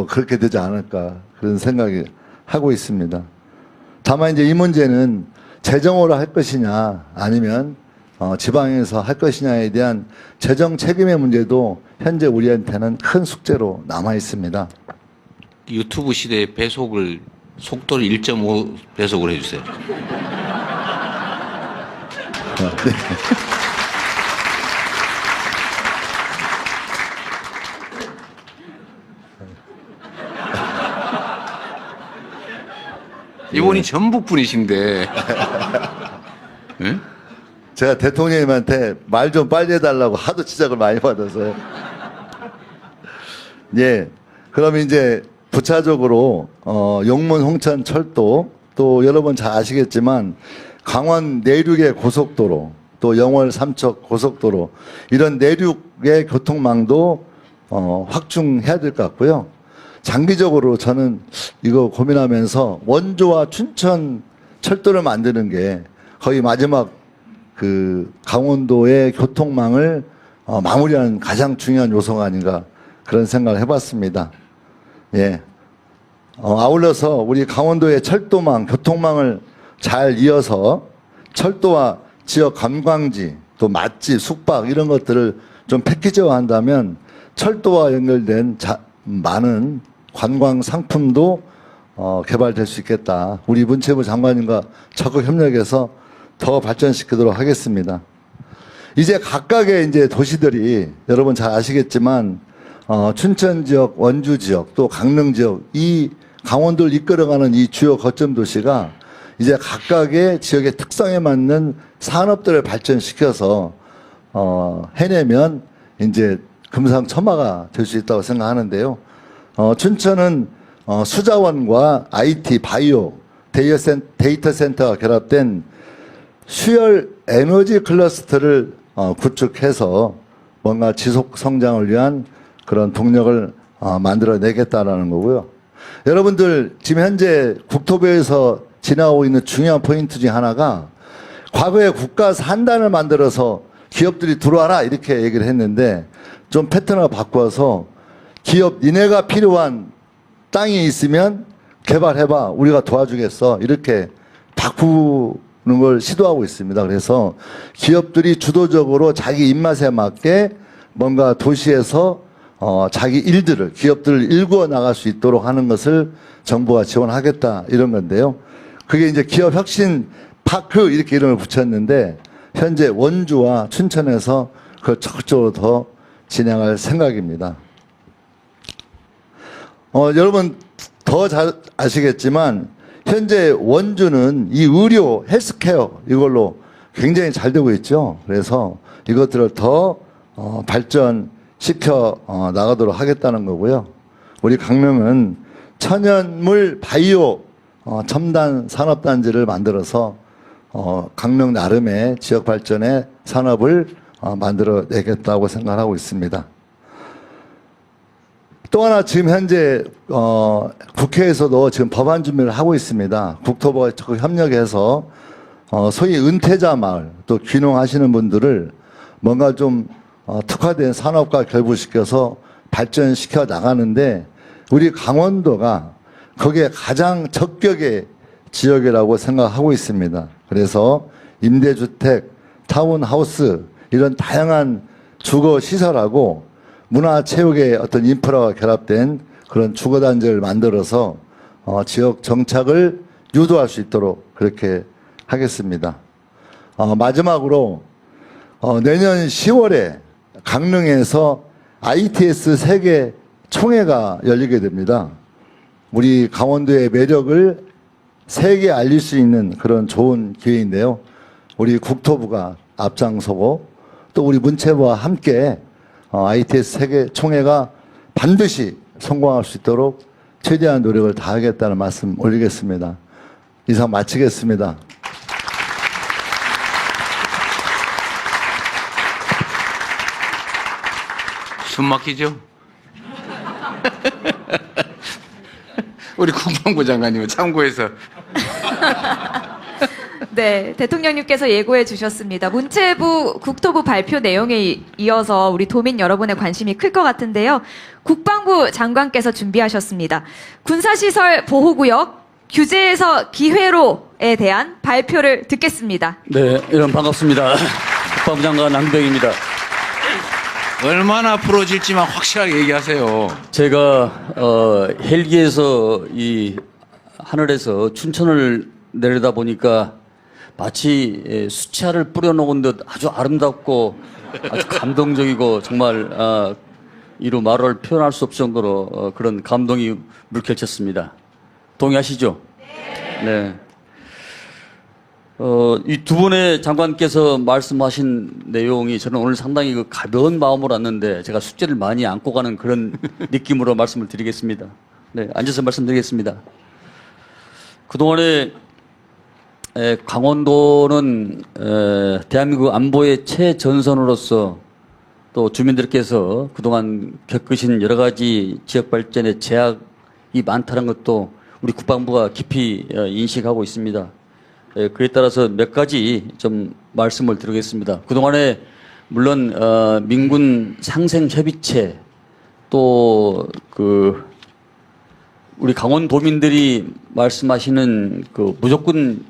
Speaker 4: 그렇게 되지 않을까 그런 생각이 하고 있습니다. 다만 이제 이 문제는 재정으로 할 것이냐 아니면 지방에서 할 것이냐에 대한 재정 책임의 문제도 현재 우리한테는 큰 숙제로 남아 있습니다.
Speaker 2: 유튜브 시대의 배속을 속도를 1.5 배속을 해주세요. 이분이 전북 분이신데. 응?
Speaker 4: 제가 대통령님한테 말 좀 빨리 해달라고 하도 지적을 많이 받아서요. 예. 그럼 이제 부차적으로 용문 홍천 철도 또 여러분 잘 아시겠지만 강원 내륙의 고속도로 또 영월 삼척 고속도로 이런 내륙의 교통망도 확충해야 될 것 같고요. 장기적으로 저는 이거 고민하면서 원주와 춘천 철도를 만드는 게 거의 마지막 그 강원도의 교통망을 마무리하는 가장 중요한 요소가 아닌가 그런 생각을 해봤습니다. 예. 아울러서 우리 강원도의 철도망, 교통망을 잘 이어서 철도와 지역 관광지, 또 맛집, 숙박 이런 것들을 좀 패키지화 한다면 철도와 연결된 많은 관광 상품도 개발될 수 있겠다. 우리 문체부 장관님과 적극 협력해서 더 발전시키도록 하겠습니다. 이제 각각의 이제 도시들이 여러분 잘 아시겠지만 춘천 지역, 원주 지역, 또 강릉 지역 이 강원도를 이끌어가는 이 주요 거점 도시가 이제 각각의 지역의 특성에 맞는 산업들을 발전시켜서 해내면 이제 금상첨화가 될 수 있다고 생각하는데요. 춘천은 수자원과 IT, 바이오, 데이터 센터가 결합된 수열 에너지 클러스터를 구축해서 뭔가 지속 성장을 위한 그런 동력을 만들어내겠다라는 거고요. 여러분들 지금 현재 국토부에서 지나오고 있는 중요한 포인트 중에 하나가 과거에 국가 산단을 만들어서 기업들이 들어와라 이렇게 얘기를 했는데 좀 패턴을 바꿔서 기업 니네가 필요한 땅이 있으면 개발해봐 우리가 도와주겠어 이렇게 바꾸는 걸 시도하고 있습니다. 그래서 기업들이 주도적으로 자기 입맛에 맞게 뭔가 도시에서 자기 일들을 기업들을 일구어 나갈 수 있도록 하는 것을 정부가 지원하겠다 이런 건데요. 그게 이제 기업 혁신 파크 이렇게 이름을 붙였는데 현재 원주와 춘천에서 그걸 적극적으로 더 진행할 생각입니다. 여러분 더 잘 아시겠지만 현재 원주는 이 의료 헬스케어 이걸로 굉장히 잘 되고 있죠. 그래서 이것들을 더 발전시켜 나가도록 하겠다는 거고요. 우리 강릉은 천연물 바이오 첨단 산업단지를 만들어서 강릉 나름의 지역 발전의 산업을 만들어내겠다고 생각하고 있습니다. 또 하나 지금 현재 국회에서도 지금 법안 준비를 하고 있습니다. 국토부가 적극 협력해서 소위 은퇴자 마을 또 귀농하시는 분들을 뭔가 좀 특화된 산업과 결부시켜서 발전시켜 나가는데 우리 강원도가 거기에 가장 적격의 지역이라고 생각하고 있습니다. 그래서 임대주택, 타운하우스 이런 다양한 주거 시설하고 문화체육의 어떤 인프라가 결합된 그런 주거단지를 만들어서 지역 정착을 유도할 수 있도록 그렇게 하겠습니다. 마지막으로 내년 10월에 강릉에서 ITS 세계 총회가 열리게 됩니다. 우리 강원도의 매력을 세계에 알릴 수 있는 그런 좋은 기회인데요. 우리 국토부가 앞장서고 또 우리 문체부와 함께 ITS 세계 총회가 반드시 성공할 수 있도록 최대한 노력을 다하겠다는 말씀 올리겠습니다. 이상 마치겠습니다.
Speaker 2: 숨 막히죠? 우리 국방부 장관님은 참고해서.
Speaker 1: 네, 대통령님께서 예고해 주셨습니다. 문체부 국토부 발표 내용에 이어서 우리 도민 여러분의 관심이 클 것 같은데요. 국방부 장관께서 준비하셨습니다. 군사시설 보호구역 규제에서 기회로에 대한 발표를 듣겠습니다.
Speaker 5: 네, 여러분 반갑습니다. 국방부 장관 남경입니다.
Speaker 2: 얼마나 풀어질지만 확실하게 얘기하세요.
Speaker 5: 제가 헬기에서 이 하늘에서 춘천을 내려다 보니까 마치 수채화를 뿌려놓은 듯 아주 아름답고 아주 감동적이고 정말 이루 말을 표현할 수 없을 정도로 그런 감동이 물결쳤습니다. 동의하시죠? 네. 이 두 분의 장관께서 말씀하신 내용이 저는 오늘 상당히 그 가벼운 마음으로 왔는데 제가 숙제를 많이 안고 가는 그런 느낌으로 말씀을 드리겠습니다. 네, 앉아서 말씀드리겠습니다. 그동안에 강원도는 대한민국 안보의 최전선으로서 또 주민들께서 그동안 겪으신 여러 가지 지역 발전의 제약이 많다는 것도 우리 국방부가 깊이 인식하고 있습니다. 그에 따라서 몇 가지 좀 말씀을 드리겠습니다. 그동안에 물론 민군 상생협의체 또 우리 강원도민들이 말씀하시는 그 무조건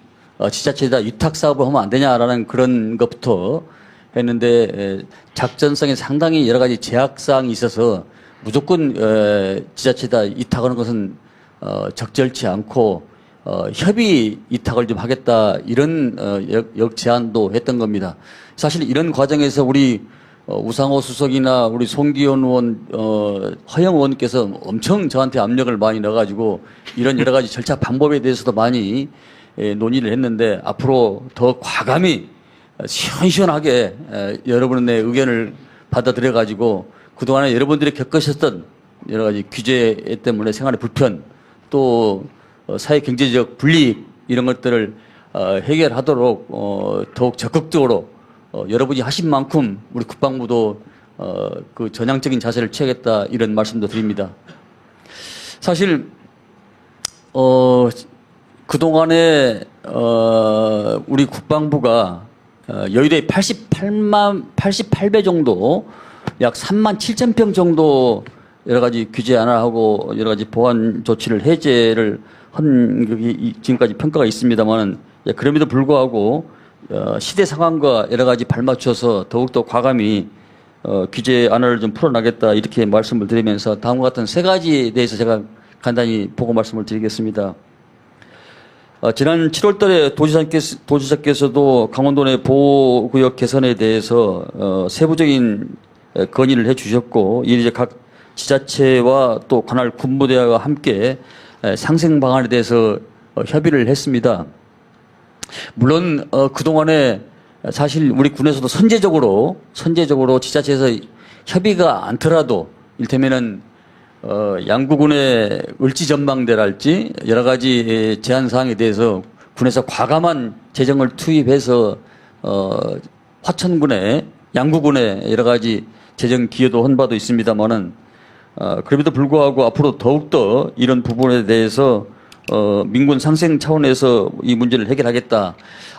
Speaker 5: 지자체에다 위탁 사업을 하면 안 되냐라는 그런 것부터 했는데 작전성에 상당히 여러 가지 제약사항이 있어서 무조건 지자체에다 위탁하는 것은 적절치 않고 협의 위탁을 좀 하겠다 이런 역제안도 했던 겁니다. 사실 이런 과정에서 우리 우상호 수석이나 우리 송기현 의원, 허영 의원께서 엄청 저한테 압력을 많이 넣어가지고 이런 여러 가지 절차 방법에 대해서도 많이 논의를 했는데 앞으로 더 과감히 시원시원하게 여러분의 의견을 받아들여가지고 그동안에 여러분들이 겪으셨던 여러 가지 규제 때문에 생활의 불편 또 사회 경제적 불이익 이런 것들을 해결하도록 더욱 적극적으로 여러분이 하신 만큼 우리 국방부도 그 전향적인 자세를 취하겠다 이런 말씀도 드립니다. 사실 그동안에 우리 국방부가 여의도에 88배 정도 약 3만 7천 평 정도 여러 가지 규제 완화하고 여러 가지 보안 조치를 해제를 한 지금까지 평가가 있습니다만 그럼에도 불구하고 시대 상황과 여러 가지 발맞춰서 더욱더 과감히 규제 완화를 좀 풀어나겠다 이렇게 말씀을 드리면서 다음과 같은 세 가지에 대해서 제가 간단히 보고 말씀을 드리겠습니다. 지난 7월 달에 도지사께서도 강원도 내 보호구역 개선에 대해서 세부적인 건의를 해 주셨고 이제 각 지자체와 또 관할 군부대와 함께 상생 방안에 대해서 협의를 했습니다. 물론 그동안에 사실 우리 군에서도 선제적으로 지자체에서 협의가 않더라도 일테면은 양구군의 을지전망대랄지 여러 가지 제한 사항에 대해서 군에서 과감한 재정을 투입해서 화천군의 양구군의 여러 가지 재정 기여도 한 바도 있습니다만은 그럼에도 불구하고 앞으로 더욱더 이런 부분에 대해서 민군 상생 차원에서 이 문제를 해결하겠다.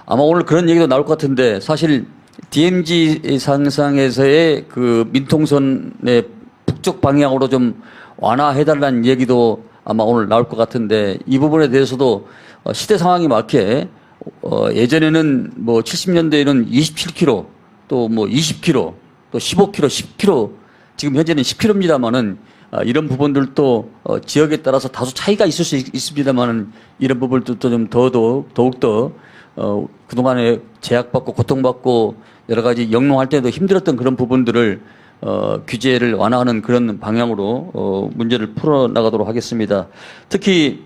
Speaker 5: 아마 오늘 그런 얘기도 나올 것 같은데 사실 DMZ 상상에서의 그 민통선의 북쪽 방향으로 좀 완화해달라는 얘기도 아마 오늘 나올 것 같은데 이 부분에 대해서도 시대 상황에 맞게 예전에는 뭐 70년대에는 27km 또 뭐 20km 또 15km, 10km 지금 현재는 10km입니다만은 이런 부분들도 지역에 따라서 다소 차이가 있을 수 있습니다만은 이런 부분들도 좀 더욱더 그동안에 제약받고 고통받고 여러 가지 영농할 때도 힘들었던 그런 부분들을 규제를 완화하는 그런 방향으로 문제를 풀어나가도록 하겠습니다. 특히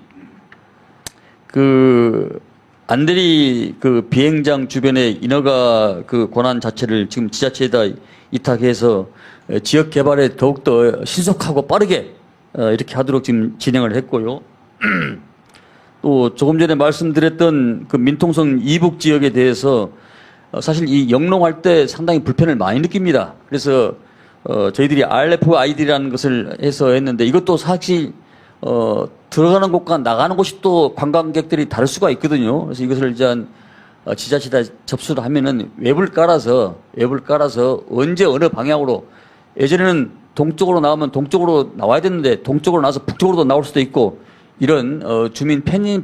Speaker 5: 그 안대리 그 비행장 주변의 인허가 그 권한 자체를 지금 지자체에다 위탁해서 지역 개발에 더욱더 신속하고 빠르게 이렇게 하도록 지금 진행을 했고요. 또 조금 전에 말씀드렸던 그 민통선 이북 지역에 대해서 사실 이 영농할 때 상당히 불편을 많이 느낍니다. 그래서 저희들이 RFID라는 것을 해서 했는데 이것도 사실 들어가는 곳과 나가는 곳이 또 관광객들이 다를 수가 있거든요. 그래서 이것을 이제 지자체에 접수를 하면은 웹을 깔아서 언제 어느 방향으로 예전에는 동쪽으로 나오면 동쪽으로 나와야 되는데 동쪽으로 나와서 북쪽으로도 나올 수도 있고 이런 주민 편입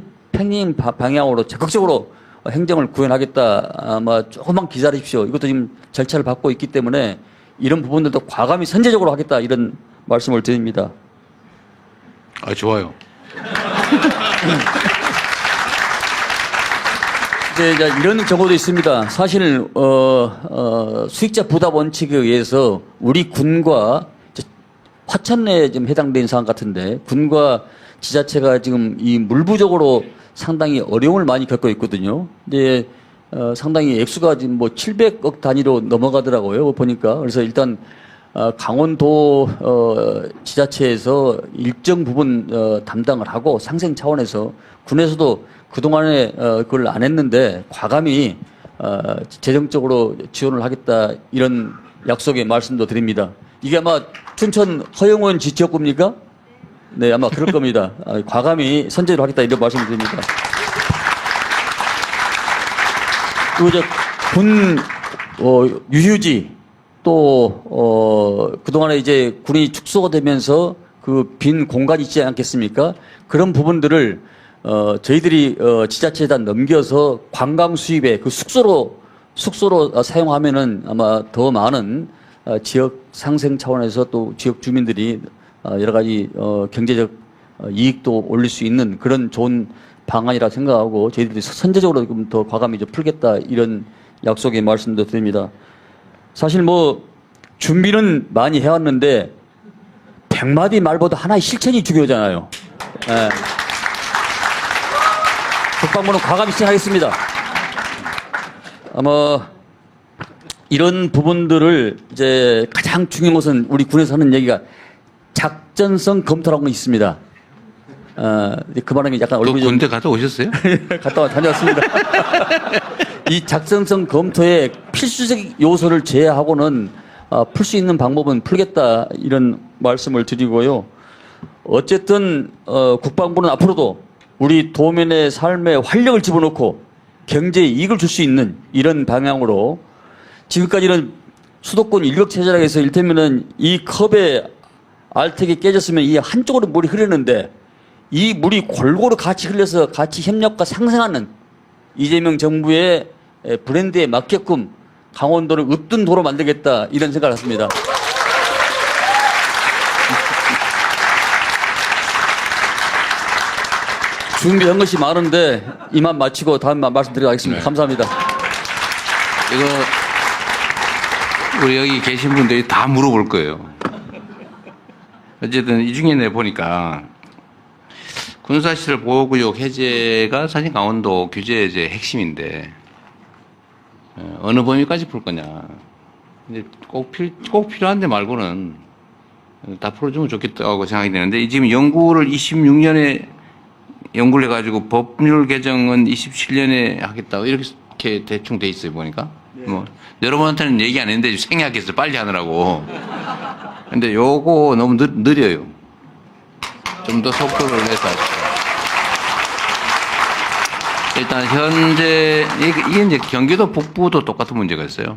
Speaker 5: 방향으로 적극적으로 행정을 구현하겠다. 아마 조금만 기다리십시오. 이것도 지금 절차를 밟고 있기 때문에 이런 부분들도 과감히 선제적으로 하겠다 이런 말씀을 드립니다.
Speaker 2: 아, 좋아요.
Speaker 5: 이제 이런 경우도 있습니다. 사실 수익자 부담 원칙에 의해서 우리 군과 화천에 좀 해당되는 사안 같은데 군과 지자체가 지금 이 물 부족으로 상당히 어려움을 많이 겪고 있거든요. 근데 상당히 액수가 지금 뭐 700억 단위로 넘어가더라고요. 보니까. 그래서 일단 강원도 지자체에서 일정 부분 담당을 하고 상생 차원에서 군에서도 그동안에 그걸 안 했는데 과감히 재정적으로 지원을 하겠다 이런 약속의 말씀도 드립니다. 이게 아마 춘천 허영원 지역구입니까? 네, 아마 그럴 겁니다. 과감히 선제를 하겠다 이런 말씀을 드립니다. 그리고 이제 군 유휴지 또 그동안에 이제 군이 축소가 되면서 그 빈 공간이 있지 않겠습니까? 그런 부분들을 저희들이 지자체에다 넘겨서 관광 수입에 그 숙소로 사용하면은 아마 더 많은 지역 상생 차원에서 또 지역 주민들이 여러 가지 경제적 이익도 올릴 수 있는 그런 좋은 방안이라 생각하고 저희들이 선제적으로 좀 더 과감히 좀 풀겠다 이런 약속의 말씀도 드립니다. 사실 뭐 준비는 많이 해왔는데 100마디 말보다 하나의 실천이 중요하잖아요. 예. 국방부는 과감히 실천하겠습니다. 아마 이런 부분들을 이제 가장 중요한 것은 우리 군에서 하는 얘기가 작전성 검토라는 게 있습니다. 그 말은 약간
Speaker 2: 또
Speaker 5: 얼굴이 좀
Speaker 2: 군대 갔다 오셨어요?
Speaker 5: 다녀왔습니다. 이 작전성 검토의 필수적 요소를 제외하고는 풀 수 있는 방법은 풀겠다 이런 말씀을 드리고요. 어쨌든 국방부는 앞으로도 우리 도민의 삶에 활력을 집어넣고 경제에 이익을 줄 수 있는 이런 방향으로 지금까지는 수도권 일격체제라고 해서 이를테면은 이 컵에 알텍이 깨졌으면 이 한쪽으로 물이 흐르는데 이 물이 골고루 같이 흘려서 같이 협력과 상생하는 이재명 정부의 브랜드에 맞게끔 강원도를 으뜸 도로 만들겠다 이런 생각을 했습니다. 준비한 것이 많은데 이만 마치고 다음 말씀드리겠습니다.
Speaker 2: 네.
Speaker 5: 감사합니다.
Speaker 2: 이거 우리 여기 계신 분들이 다 물어볼 거예요. 어쨌든 이 중에 내 보니까 군사시설 보호구역 해제가 사실 강원도 규제 이제 핵심인데 어느 범위까지 풀 거냐. 근데 꼭 필요한데 말고는 다 풀어주면 좋겠다고 생각이 되는데 지금 연구를 26년에 연구를 해가지고 법률 개정은 27년에 하겠다 이렇게 대충 돼 있어요 보니까. 뭐 여러분한테는 얘기 안 했는데 생략해서 빨리 하느라고. 근데 요거 너무 느려요. 좀 더 속도를 내서 하시죠. 일단 현재 이게 이제 경기도 북부도 똑같은 문제가 있어요.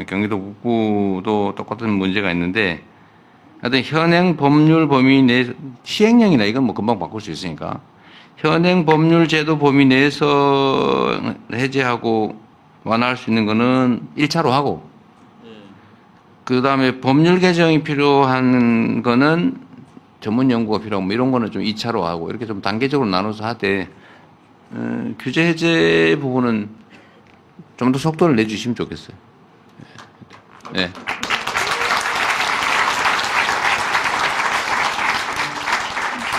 Speaker 2: 경기도 북부도 똑같은 문제가 있는데 하여튼 현행 법률 범위 내 시행령이나 이건 뭐 금방 바꿀 수 있으니까 현행 법률 제도 범위 내에서 해제하고 완화할 수 있는 거는 1차로 하고 그 다음에 법률 개정이 필요한 거는 전문 연구가 필요하고 뭐 이런 거는 좀 2차로 하고 이렇게 좀 단계적으로 나눠서 하되 규제 해제 부분은 좀 더 속도를 내주시면 좋겠어요. 네.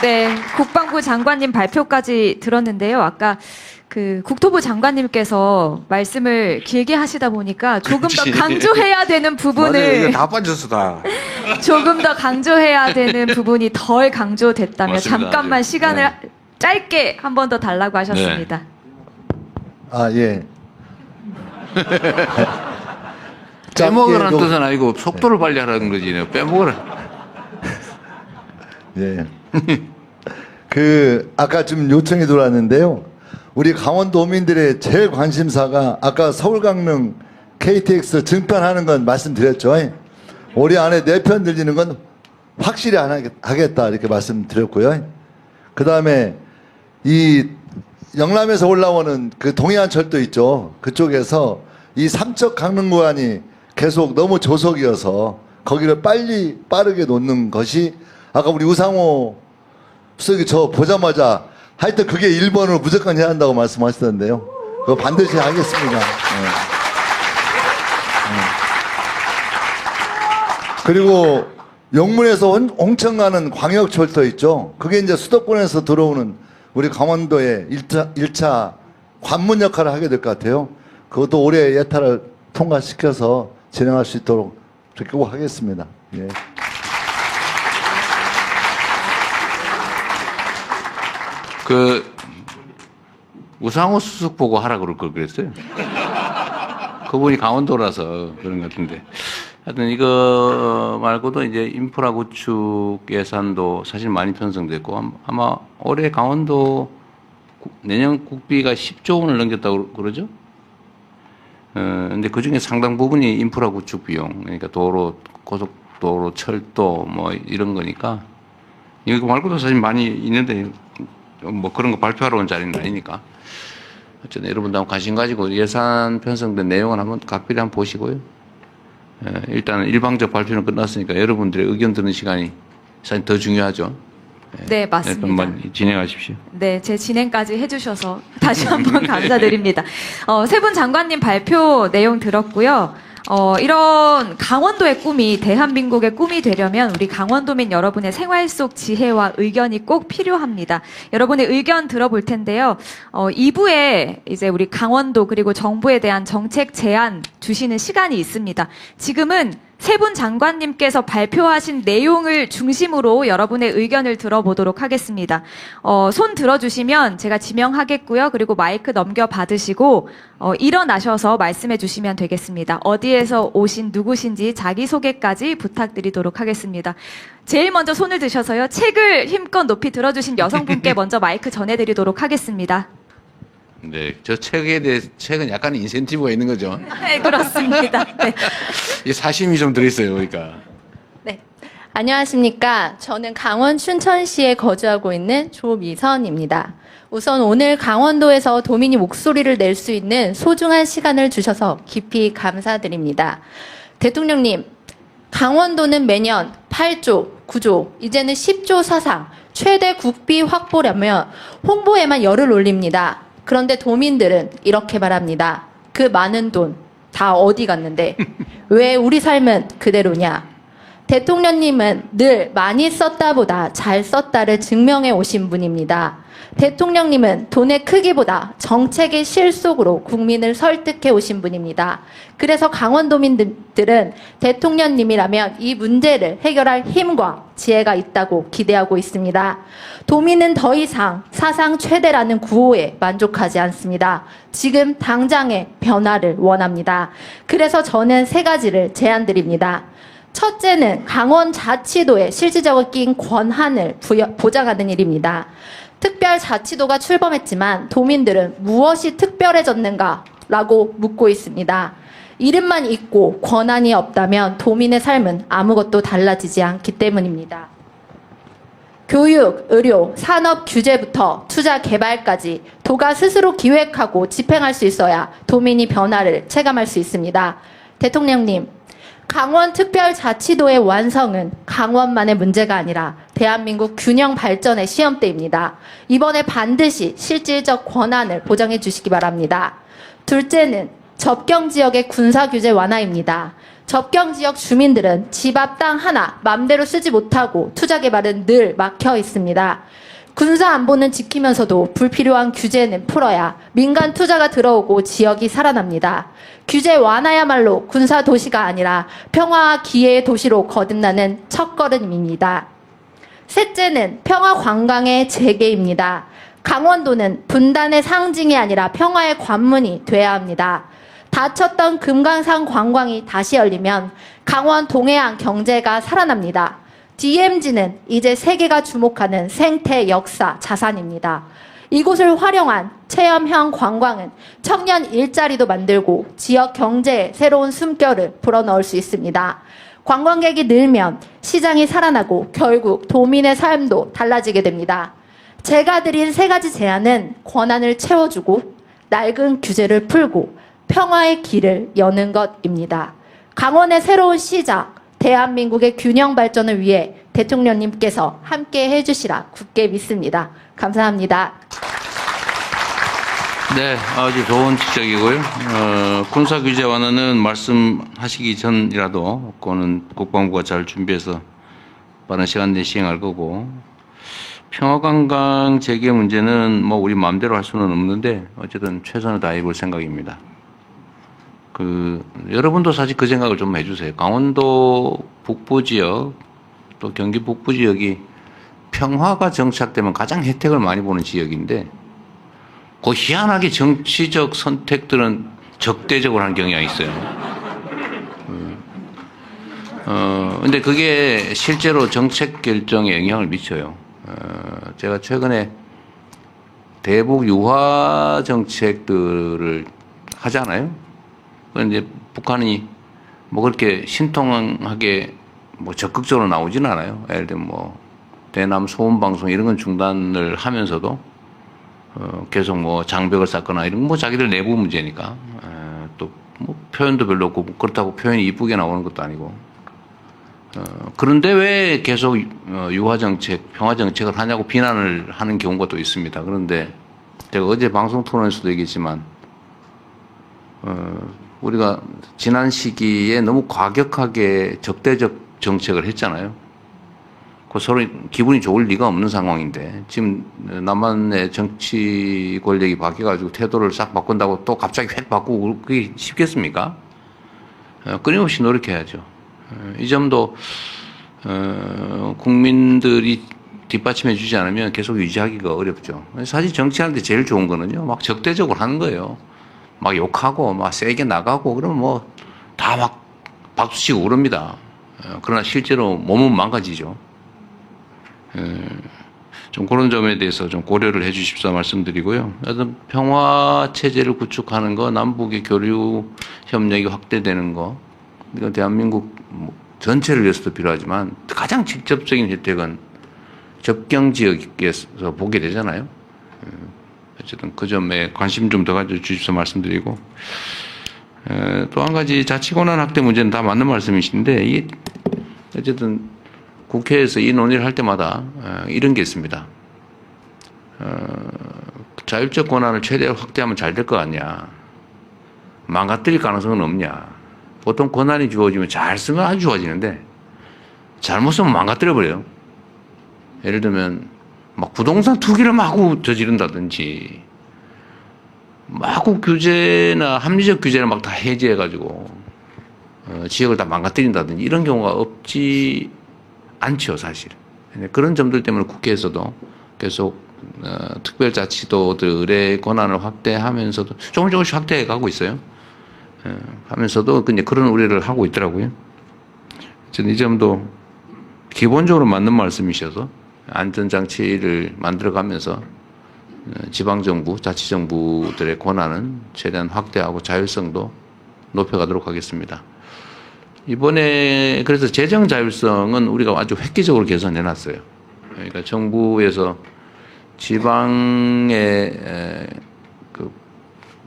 Speaker 1: 네, 국방부 장관님 발표까지 들었는데요. 아까 그 국토부 장관님께서 말씀을 길게 하시다 보니까 조금 더 강조해야 되는
Speaker 6: 맞아요.
Speaker 1: 부분을
Speaker 6: 이거 다 빠졌어 다.
Speaker 1: 조금 더 강조해야 되는 부분이 덜 강조됐다며
Speaker 2: 맞습니다.
Speaker 1: 잠깐만
Speaker 2: 네.
Speaker 1: 시간을 짧게 한 번 더 달라고 하셨습니다.
Speaker 4: 아, 예.
Speaker 2: 빼먹으라는
Speaker 4: 짧게
Speaker 2: 뜻은 아니고 속도를 빨리 하라는 거지. 빼먹으라.
Speaker 4: 예. 아까 좀 요청이 들어왔는데요. 우리 강원도민들의 제일 관심사가 아까 서울 강릉 KTX 증편하는 건 말씀드렸죠. 올해 안에 4편 들리는 건 확실히 안 하겠다 이렇게 말씀드렸고요. 그 다음에 이 영남에서 올라오는 그 동해안철도 있죠. 그쪽에서 이 삼척 강릉 구간이 계속 너무 조속이어서 거기를 빠르게 놓는 것이 아까 우리 우상호 수석이 저 보자마자 하여튼 그게 1번으로 무조건 해야 한다고 말씀하시던데요. 그거 반드시 하겠습니다. 네. 그리고 용문에서 홍천 가는 광역철도 있죠. 그게 이제 수도권에서 들어오는 우리 강원도의 1차 관문 역할을 하게 될 것 같아요. 그것도 올해 예타를 통과시켜서 진행할 수 있도록 그렇게 꼭 하겠습니다. 예.
Speaker 2: 그 우상호 수석 보고 하라 그럴 걸 그랬어요. 그분이 강원도라서 그런 것 같은데. 하여튼 이거 말고도 이제 인프라 구축 예산도 사실 많이 편성됐고 아마 올해 강원도 내년 국비가 10조 원을 넘겼다고 그러죠. 근데 그 중에 상당 부분이 인프라 구축 비용, 그러니까 도로, 고속도로, 철도 뭐 이런 거니까 이거 말고도 사실 많이 있는데 뭐 그런 거 발표하러 온 자리는 아니니까 어쨌든 여러분도 한번 관심 가지고 예산 편성된 내용을 한번 각별히 한번 보시고요. 일단은 일방적 발표는 끝났으니까 여러분들의 의견 듣는 시간이 사실 더 중요하죠.
Speaker 1: 네, 맞습니다.
Speaker 2: 한번 진행하십시오.
Speaker 1: 네, 제 진행까지 해주셔서 다시 한번 감사드립니다. 세 분 장관님 발표 내용 들었고요. 이런 강원도의 꿈이 대한민국의 꿈이 되려면 우리 강원도민 여러분의 생활 속 지혜와 의견이 꼭 필요합니다. 여러분의 의견 들어볼 텐데요. 2부에 이제 우리 강원도 그리고 정부에 대한 정책 제안 주시는 시간이 있습니다. 지금은 세 분 장관님께서 발표하신 내용을 중심으로 여러분의 의견을 들어보도록 하겠습니다. 손 들어주시면 제가 지명하겠고요. 그리고 마이크 넘겨받으시고 일어나셔서 말씀해 주시면 되겠습니다. 어디에서 오신 누구신지 자기소개까지 부탁드리도록 하겠습니다. 제일 먼저 손을 드셔서요. 책을 힘껏 높이 들어주신 여성분께 먼저 마이크 전해드리도록 하겠습니다.
Speaker 2: 네, 저 책에 대해 책은 약간 인센티브가 있는 거죠.
Speaker 1: 네, 그렇습니다. 네.
Speaker 2: 이 사심이 좀 들어있어요, 그러니까.
Speaker 6: 네. 안녕하십니까. 저는 강원 춘천시에 거주하고 있는 조미선입니다. 우선 오늘 강원도에서 도민이 목소리를 낼 수 있는 소중한 시간을 주셔서 깊이 감사드립니다. 대통령님, 강원도는 매년 8조, 9조, 이제는 10조 사상, 최대 국비 확보라며 홍보에만 열을 올립니다. 그런데 도민들은 이렇게 말합니다. 그 많은 돈 다 어디 갔는데 왜 우리 삶은 그대로냐. 대통령님은 늘 많이 썼다보다 잘 썼다를 증명해 오신 분입니다. 대통령님은 돈의 크기보다 정책의 실속으로 국민을 설득해 오신 분입니다. 그래서 강원도민들은 대통령님이라면 이 문제를 해결할 힘과 지혜가 있다고 기대하고 있습니다. 도민은 더 이상 사상 최대라는 구호에 만족하지 않습니다. 지금 당장의 변화를 원합니다. 그래서 저는 세 가지를 제안드립니다. 첫째는 강원자치도의 실질적인 권한을 보장하는 일입니다. 특별자치도가 출범했지만 도민들은 무엇이 특별해졌는가? 라고 묻고 있습니다. 이름만 있고 권한이 없다면 도민의 삶은 아무것도 달라지지 않기 때문입니다. 교육, 의료, 산업 규제부터 투자 개발까지 도가 스스로 기획하고 집행할 수 있어야 도민이 변화를 체감할 수 있습니다. 대통령님, 강원특별자치도의 완성은 강원만의 문제가 아니라 대한민국 균형 발전의 시험대입니다. 이번에 반드시 실질적 권한을 보장해 주시기 바랍니다. 둘째는 접경지역의 군사규제 완화입니다. 접경지역 주민들은 집 앞 땅 하나 맘대로 쓰지 못하고 투자 개발은 늘 막혀 있습니다. 군사 안보는 지키면서도 불필요한 규제는 풀어야 민간 투자가 들어오고 지역이 살아납니다. 규제 완화야말로 군사 도시가 아니라 평화와 기회의 도시로 거듭나는 첫걸음입니다. 셋째는 평화 관광의 재개입니다. 강원도는 분단의 상징이 아니라 평화의 관문이 돼야 합니다. 닫혔던 금강산 관광이 다시 열리면 강원 동해안 경제가 살아납니다. DMZ는 이제 세계가 주목하는 생태 역사 자산입니다. 이곳을 활용한 체험형 관광은 청년 일자리도 만들고 지역 경제에 새로운 숨결을 불어넣을 수 있습니다. 관광객이 늘면 시장이 살아나고 결국 도민의 삶도 달라지게 됩니다. 제가 드린 세 가지 제안은 권한을 채워주고 낡은 규제를 풀고 평화의 길을 여는 것입니다. 강원의 새로운 시작, 대한민국의 균형 발전을 위해 대통령님께서 함께 해주시라 굳게 믿습니다. 감사합니다.
Speaker 2: 네, 아주 좋은 지적이고요. 군사 규제 완화는 말씀하시기 전이라도 그거는 국방부가 잘 준비해서 빠른 시간 내에 시행할 거고, 평화관광 재개 문제는 뭐 우리 마음대로 할 수는 없는데 어쨌든 최선을 다해 볼 생각입니다. 여러분도 사실 그 생각을 좀 해주세요. 강원도 북부 지역, 또 경기 북부 지역이 평화가 정착되면 가장 혜택을 많이 보는 지역인데, 그 희한하게 정치적 선택들은 적대적으로 하는 경향이 있어요. 근데 그게 실제로 정책 결정에 영향을 미쳐요. 제가 최근에 대북 유화 정책들을 하잖아요. 그런데 북한이 뭐 그렇게 신통하게 뭐 적극적으로 나오진 않아요. 예를 들면 뭐 대남 소음 방송 이런 건 중단을 하면서도 계속 뭐 장벽을 쌓거나 이런 뭐 자기들 내부 문제니까 또 뭐 표현도 별로 없고 그렇다고 표현이 이쁘게 나오는 것도 아니고 그런데 왜 계속 유화 정책, 평화 정책을 하냐고 비난을 하는 경우가 또 있습니다. 그런데 제가 어제 방송 토론에서도 얘기했지만 우리가 지난 시기에 너무 과격하게 적대적 정책을 했잖아요. 그 서로 기분이 좋을 리가 없는 상황인데 지금 남한의 정치 권력이 바뀌어가지고 태도를 싹 바꾼다고 또 갑자기 획 바꾸고 그게 쉽겠습니까? 끊임없이 노력해야죠. 이 점도 국민들이 뒷받침해 주지 않으면 계속 유지하기가 어렵죠. 사실 정치하는데 제일 좋은 거는요, 막 적대적으로 하는 거예요. 막 욕하고 막 세게 나가고 그러면 뭐 다 막 박수치고 그럽니다. 그러나 실제로 몸은 망가지죠. 좀 그런 점에 대해서 좀 고려를 해 주십사 말씀드리고요. 하여튼 평화 체제를 구축하는 거, 남북의 교류 협력이 확대되는 거, 이건 대한민국 전체를 위해서도 필요하지만 가장 직접적인 혜택은 접경 지역에서 보게 되잖아요. 어쨌든 그 점에 관심 좀 더 가져 주십사 말씀드리고, 또 한 가지 자치권한 확대 문제는 다 맞는 말씀이신데, 이게 어쨌든 국회에서 이 논의를 할 때마다 이런 게 있습니다. 자율적 권한을 최대한 확대하면 잘 될 것 같냐, 망가뜨릴 가능성은 없냐. 보통 권한이 주어지면 잘 쓰면 아주 좋아지는데 잘못 쓰면 망가뜨려버려요. 예를 들면 막 부동산 투기를 마구 저지른다든지 마구 규제나 합리적 규제를 막 다 해제해가지고 지역을 다 망가뜨린다든지 이런 경우가 없지 않죠, 사실. 그런 점들 때문에 국회에서도 계속 특별자치도들의 권한을 확대하면서도 조금씩 확대해 가고 있어요. 하면서도 이제 그런 우려를 하고 있더라고요. 저는 이 점도 기본적으로 맞는 말씀이셔서 안전장치를 만들어가면서 지방정부, 자치정부들의 권한은 최대한 확대하고 자율성도 높여가도록 하겠습니다. 이번에 그래서 재정 자율성은 우리가 아주 획기적으로 개선해놨어요. 그러니까 정부에서 지방에 그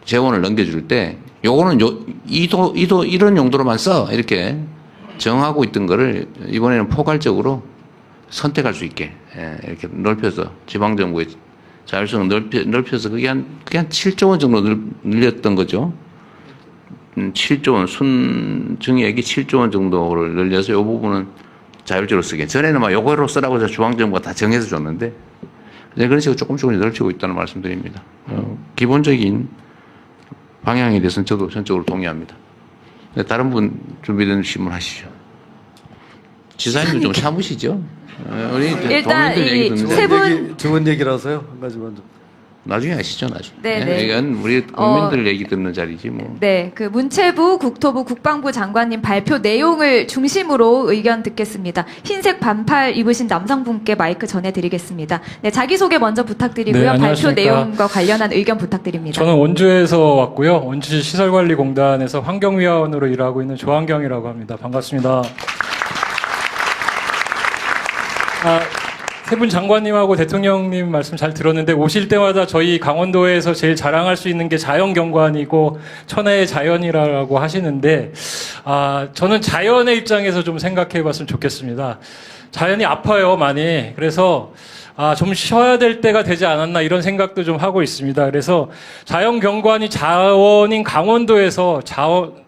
Speaker 2: 재원을 넘겨줄 때 요거는 이런 용도로만 써 이렇게 정하고 있던 거를 이번에는 포괄적으로 선택할 수 있게 이렇게 넓혀서 지방정부의 자율성을 넓혀서 그게 한 7조 원 정도 늘렸던 거죠. 7조 원, 순증액이 7조 원 정도를 늘려서 이 부분은 자율적으로 쓰게. 전에는 막 요거로 쓰라고 해서 중앙정부가 다 정해서 줬는데, 그런 식으로 조금씩 넓히고 있다는 말씀드립니다. 기본적인 방향에 대해서는 저도 전적으로 동의합니다. 다른 분 준비된 질문 하시죠. 지사님도 좀 참으시죠. 우리
Speaker 1: 일단
Speaker 2: 동료들 얘기
Speaker 1: 이
Speaker 2: 듣는데
Speaker 1: 세 분
Speaker 7: 좋은 얘기라서요. 한 가지 먼저.
Speaker 2: 나중에 하시죠, 나중에.
Speaker 1: 네네.
Speaker 2: 이건 우리 국민들 얘기 듣는 자리지 뭐.
Speaker 1: 네, 그 문체부, 국토부, 국방부 장관님 발표 내용을 중심으로 의견 듣겠습니다. 흰색 반팔 입으신 남성분께 마이크 전해드리겠습니다. 네, 자기소개 먼저 부탁드리고요.
Speaker 8: 네,
Speaker 1: 발표
Speaker 8: 안녕하십니까.
Speaker 1: 내용과 관련한 의견 부탁드립니다.
Speaker 8: 저는 원주에서 왔고요. 원주시 시설관리공단에서 환경위원으로 일하고 있는 조한경이라고 합니다. 반갑습니다. 세 분 장관님하고 대통령님 말씀 잘 들었는데 오실 때마다 저희 강원도에서 제일 자랑할 수 있는 게 자연경관이고 천혜의 자연이라고 하시는데 저는 자연의 입장에서 좀 생각해 봤으면 좋겠습니다. 자연이 아파요, 많이. 그래서 좀 쉬어야 될 때가 되지 않았나 이런 생각도 좀 하고 있습니다. 그래서 자연경관이 자원인 강원도에서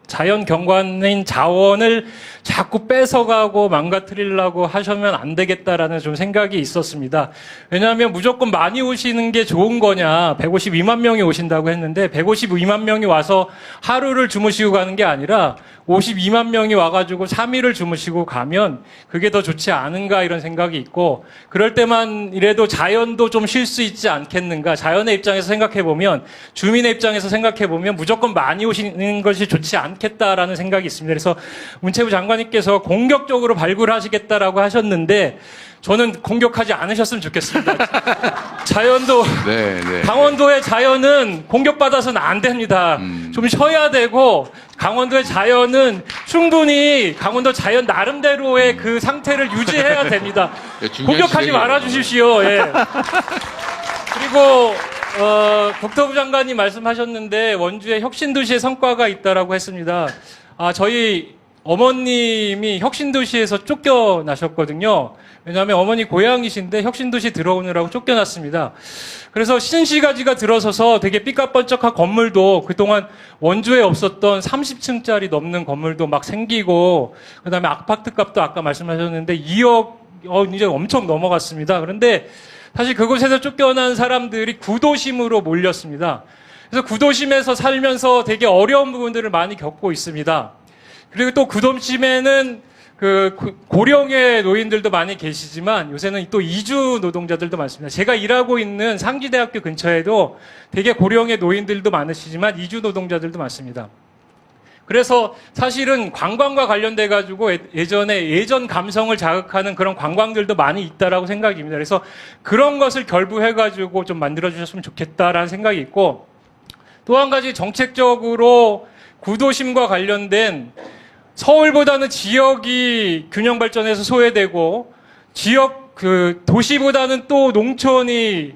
Speaker 8: 자연경관인 자원을 자꾸 뺏어가고 망가뜨리려고 하시면 안 되겠다라는 좀 생각이 있었습니다. 왜냐하면 무조건 많이 오시는 게 좋은 거냐, 152만 명이 오신다고 했는데 152만 명이 와서 하루를 주무시고 가는 게 아니라 52만 명이 와가지고 3일을 주무시고 가면 그게 더 좋지 않은가 이런 생각이 있고, 그럴 때만 이래도 자연도 좀 쉴 수 있지 않겠는가. 자연의 입장에서 생각해보면, 주민의 입장에서 생각해보면 무조건 많이 오시는 것이 좋지 않겠다라는 생각이 있습니다. 그래서 문체부 장관님께서 공격적으로 발굴하시겠다라고 하셨는데 저는 공격하지 않으셨으면 좋겠습니다. 자연도,
Speaker 2: 네.
Speaker 8: 강원도의 자연은 공격받아서는 안 됩니다. 좀 쉬어야 되고, 강원도의 자연은 충분히 강원도 자연 나름대로의 그 상태를 유지해야 됩니다. 공격하지 말아 주십시오. 예. 그리고 국토부 장관님 말씀하셨는데 원주에 혁신도시의 성과가 있다라고 했습니다. 저희 어머님이 혁신도시에서 쫓겨나셨거든요. 왜냐하면 어머니 고향이신데 혁신도시 들어오느라고 쫓겨났습니다. 그래서 신시가지가 들어서서 되게 삐까뻔쩍한 건물도 그동안 원주에 없었던 30층짜리 넘는 건물도 막 생기고, 그 다음에 아파트 값도 아까 말씀하셨는데 2억 이제 엄청 넘어갔습니다. 그런데 사실 그곳에서 쫓겨난 사람들이 구도심으로 몰렸습니다. 그래서 구도심에서 살면서 되게 어려운 부분들을 많이 겪고 있습니다. 그리고 또 구도심에는 고령의 노인들도 많이 계시지만 요새는 또 이주 노동자들도 많습니다. 제가 일하고 있는 상지대학교 근처에도 되게 고령의 노인들도 많으시지만 이주 노동자들도 많습니다. 그래서 사실은 관광과 관련돼 가지고 예전 감성을 자극하는 그런 관광들도 많이 있다라고 생각입니다. 그래서 그런 것을 결부해 가지고 좀 만들어 주셨으면 좋겠다라는 생각이 있고, 또 한 가지 정책적으로 구도심과 관련된, 서울보다는 지역이 균형 발전해서 소외되고 도시보다는 또 농촌이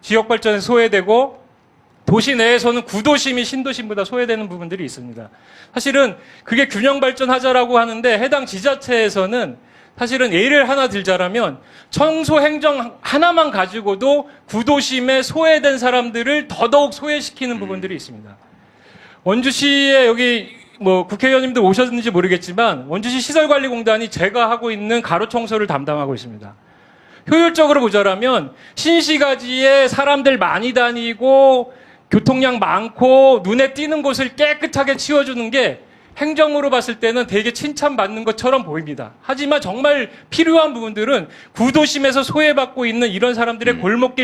Speaker 8: 지역 발전에서 소외되고 도시 내에서는 구도심이 신도심보다 소외되는 부분들이 있습니다. 사실은 그게 균형 발전하자라고 하는데 해당 지자체에서는 사실은 예를 하나 들자라면 청소 행정 하나만 가지고도 구도심에 소외된 사람들을 더더욱 소외시키는 부분들이 있습니다. 원주시에 여기 국회의원님들 오셨는지 모르겠지만 원주시 시설관리공단이 제가 하고 있는 가로청소를 담당하고 있습니다. 효율적으로 보자라면 신시가지에 사람들 많이 다니고 교통량 많고 눈에 띄는 곳을 깨끗하게 치워주는 게 행정으로 봤을 때는 되게 칭찬받는 것처럼 보입니다. 하지만 정말 필요한 부분들은 구도심에서 소외받고 있는 이런 사람들의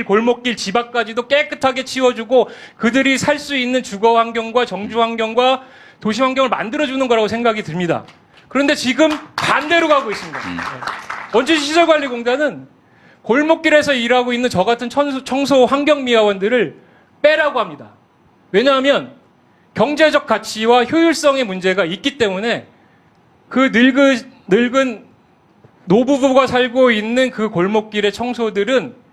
Speaker 8: 골목길 집 앞까지도 깨끗하게 치워주고 그들이 살 수 있는 주거 환경과 정주 환경과 도시 환경을 만들어주는 거라고 생각이 듭니다. 그런데 지금 반대로 가고 있습니다. 원주시 시설관리공단은 골목길에서 일하고 있는 저 같은 청소 환경미화원들을 빼라고 합니다. 왜냐하면 경제적 가치와 효율성의 문제가 있기 때문에 그 늙은 노부부가 살고 있는 그 골목길의 청소들은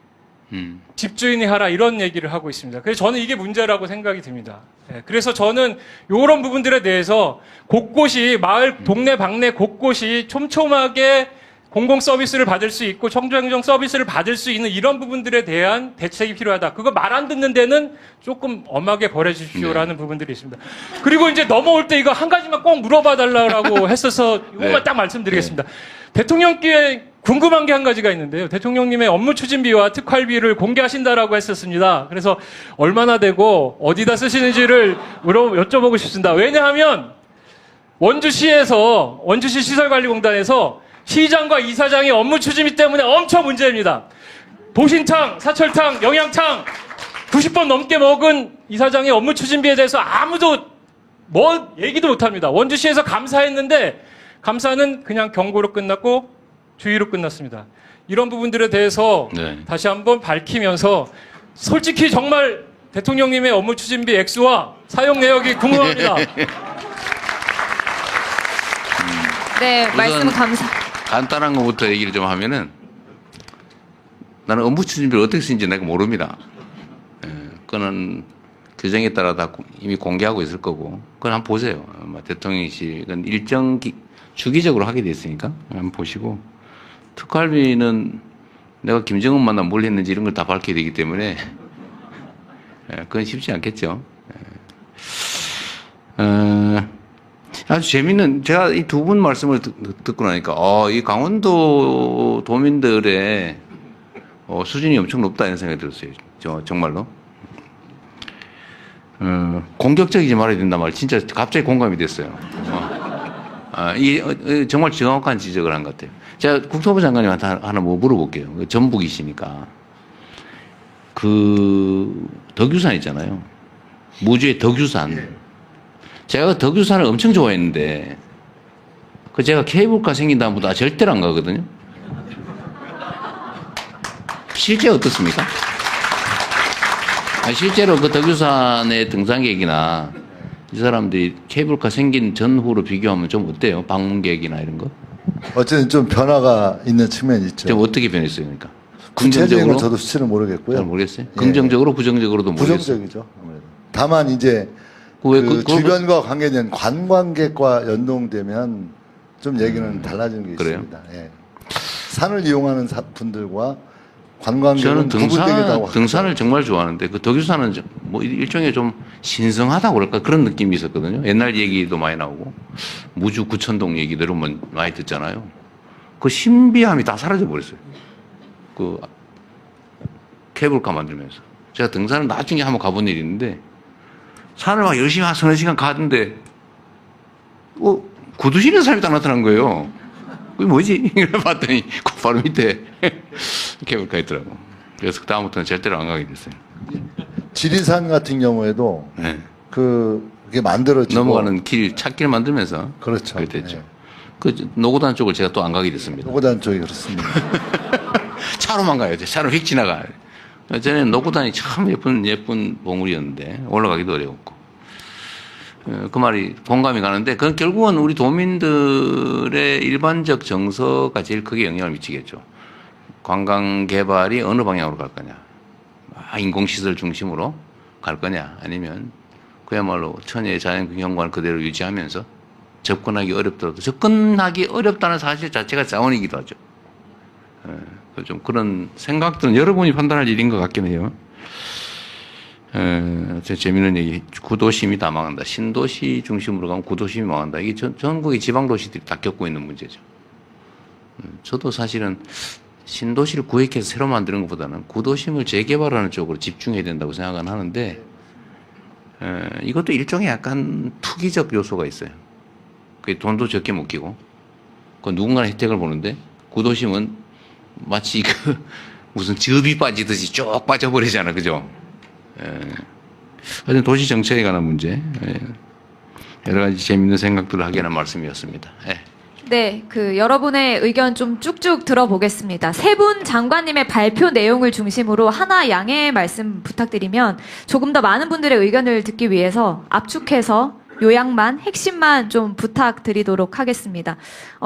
Speaker 8: 집주인이 하라 이런 얘기를 하고 있습니다. 그래서 저는 이게 문제라고 생각이 듭니다. 그래서 저는 이런 부분들에 대해서 곳곳이 마을 동네 방네 곳곳이 촘촘하게 공공 서비스를 받을 수 있고 청주행정 서비스를 받을 수 있는 이런 부분들에 대한 대책이 필요하다. 그거 말 안 듣는 데는 조금 엄하게 벌해주십시오라는 부분들이 있습니다. 그리고 이제 넘어올 때 이거 한 가지만 꼭 물어봐 달라고 했어서 이것만 딱 말씀드리겠습니다. 대통령께 궁금한 게 한 가지가 있는데요. 대통령님의 업무 추진비와 특활비를 공개하신다라고 했었습니다. 그래서 얼마나 되고 어디다 쓰시는지를 여쭤보고 싶습니다. 왜냐하면 원주시 시설관리공단에서 시장과 이사장의 업무 추진비 때문에 엄청 문제입니다. 보신탕, 사철탕, 영양탕 90번 넘게 먹은 이사장의 업무 추진비에 대해서 아무도 얘기도 못합니다. 원주시에서 감사했는데 감사는 그냥 경고로 끝났고 주의로 끝났습니다. 이런 부분들에 대해서 다시 한번 밝히면서 솔직히 정말 대통령님의 업무 추진비 액수와 사용 내역이 궁금합니다.
Speaker 1: 네, 말씀 감사.
Speaker 2: 간단한 것부터 얘기를 좀 하면은 나는 업무 추진비를 어떻게 쓰는지 내가 모릅니다. 그거는 규정에 따라 다 이미 공개하고 있을 거고, 그건 한번 보세요. 대통령실은 주기적으로 하게 돼 있으니까 한번 보시고, 특활비는 내가 김정은 만나 뭘 했는지 이런 걸 다 밝혀야 되기 때문에 그건 쉽지 않겠죠. 아주 재밌는, 제가 이 두 분 말씀을 듣고 나니까, 이 강원도 도민들의 수준이 엄청 높다 이런 생각이 들었어요. 정말로. 공격적이지 말아야 된단 말, 진짜 갑자기 공감이 됐어요. 이게 정말 정확한 지적을 한 것 같아요. 제가 국토부 장관님한테 하나 뭐 물어볼게요. 전북이시니까. 덕유산 있잖아요. 무주의 덕유산. 제가 그 덕유산을 엄청 좋아했는데, 제가 케이블카 생긴 다음부터 절대로 안 가거든요. 실제 어떻습니까? 실제로 그 덕유산의 등산객이나 이 사람들이 케이블카 생긴 전후로 비교하면 좀 어때요? 방문객이나 이런 거?
Speaker 4: 어쨌든 좀 변화가 있는 측면이 있죠.
Speaker 2: 좀 어떻게 변했어요? 그러니까
Speaker 4: 구체적인 건 저도 수치는 모르겠고요.
Speaker 2: 잘 모르겠어요.
Speaker 4: 예.
Speaker 2: 긍정적으로 부정적으로도 모르겠어요.
Speaker 4: 부정적이죠. 아무래도. 다만 이제
Speaker 2: 왜
Speaker 4: 그 주변과 관계된 관광객과 연동되면 좀 얘기는 달라지는 게
Speaker 2: 그래요?
Speaker 4: 있습니다. 예. 산을 이용하는 분들과 관광객은
Speaker 2: 저는
Speaker 4: 구분되기도
Speaker 2: 등산을 정말 좋아하는데 그 덕유산은 뭐 일종의 좀 신성하다고 그럴까 그런 느낌이 있었거든요. 옛날 얘기도 많이 나오고 무주 구천동 얘기들은 많이 듣잖아요. 그 신비함이 다 사라져 버렸어요. 그 케이블카 만들면서 제가 등산을 나중에 한번 가본 일이 있는데 산을 막 열심히 한 서너 시간 가는데 구두 신는 사람이 딱 나타난 거예요. 그게 뭐지? 봤더니 그 바로 밑에 케이블카 있더라고. 그래서 그다음부터는 절대로 안 가게 됐어요.
Speaker 4: 지리산 같은 경우에도
Speaker 2: 네.
Speaker 4: 그게 만들어지고
Speaker 2: 넘어가는 찾길 만들면서
Speaker 4: 그렇죠.
Speaker 2: 그렇게 됐죠.
Speaker 4: 네.
Speaker 2: 그 노고단 쪽을 제가 또 안 가게 됐습니다.
Speaker 4: 노고단 쪽이 그렇습니다.
Speaker 2: 차로만 가야 돼. 차로 휙 지나가. 전에는 노고단이 참 예쁜 봉우리였는데 올라가기도 어려웠고. 그 말이 공감이 가는데 그건 결국은 우리 도민들의 일반적 정서가 제일 크게 영향을 미치겠죠. 관광 개발이 어느 방향으로 갈 거냐. 인공시설 중심으로 갈 거냐. 아니면 그야말로 천혜의 자연경관을 그대로 유지하면서 접근하기 어렵더라도 접근하기 어렵다는 사실 자체가 자원이기도 하죠. 좀 그런 생각들은 여러분이 판단할 일인 것 같긴 해요. 재미있는 얘기. 구도심이 다 망한다. 신도시 중심으로 가면 구도심이 망한다. 이게 전국의 지방도시들이 다 겪고 있는 문제죠. 저도 사실은 신도시를 구획해서 새로 만드는 것보다는 구도심을 재개발하는 쪽으로 집중해야 된다고 생각은 하는데, 이것도 일종의 약간 투기적 요소가 있어요. 그 돈도 적게 묶이고, 그 누군가는 혜택을 보는데, 구도심은 마치 무슨 즙이 빠지듯이 쭉 빠져버리잖아. 그죠? 하여튼 도시 정책에 관한 문제, 여러 가지 재밌는 생각들을 하게 하는 말씀이었습니다.
Speaker 1: 네, 여러분의 의견 좀 쭉쭉 들어보겠습니다. 세 분 장관님의 발표 내용을 중심으로 하나 양해 말씀 부탁드리면 조금 더 많은 분들의 의견을 듣기 위해서 압축해서 요약만, 핵심만 좀 부탁드리도록 하겠습니다.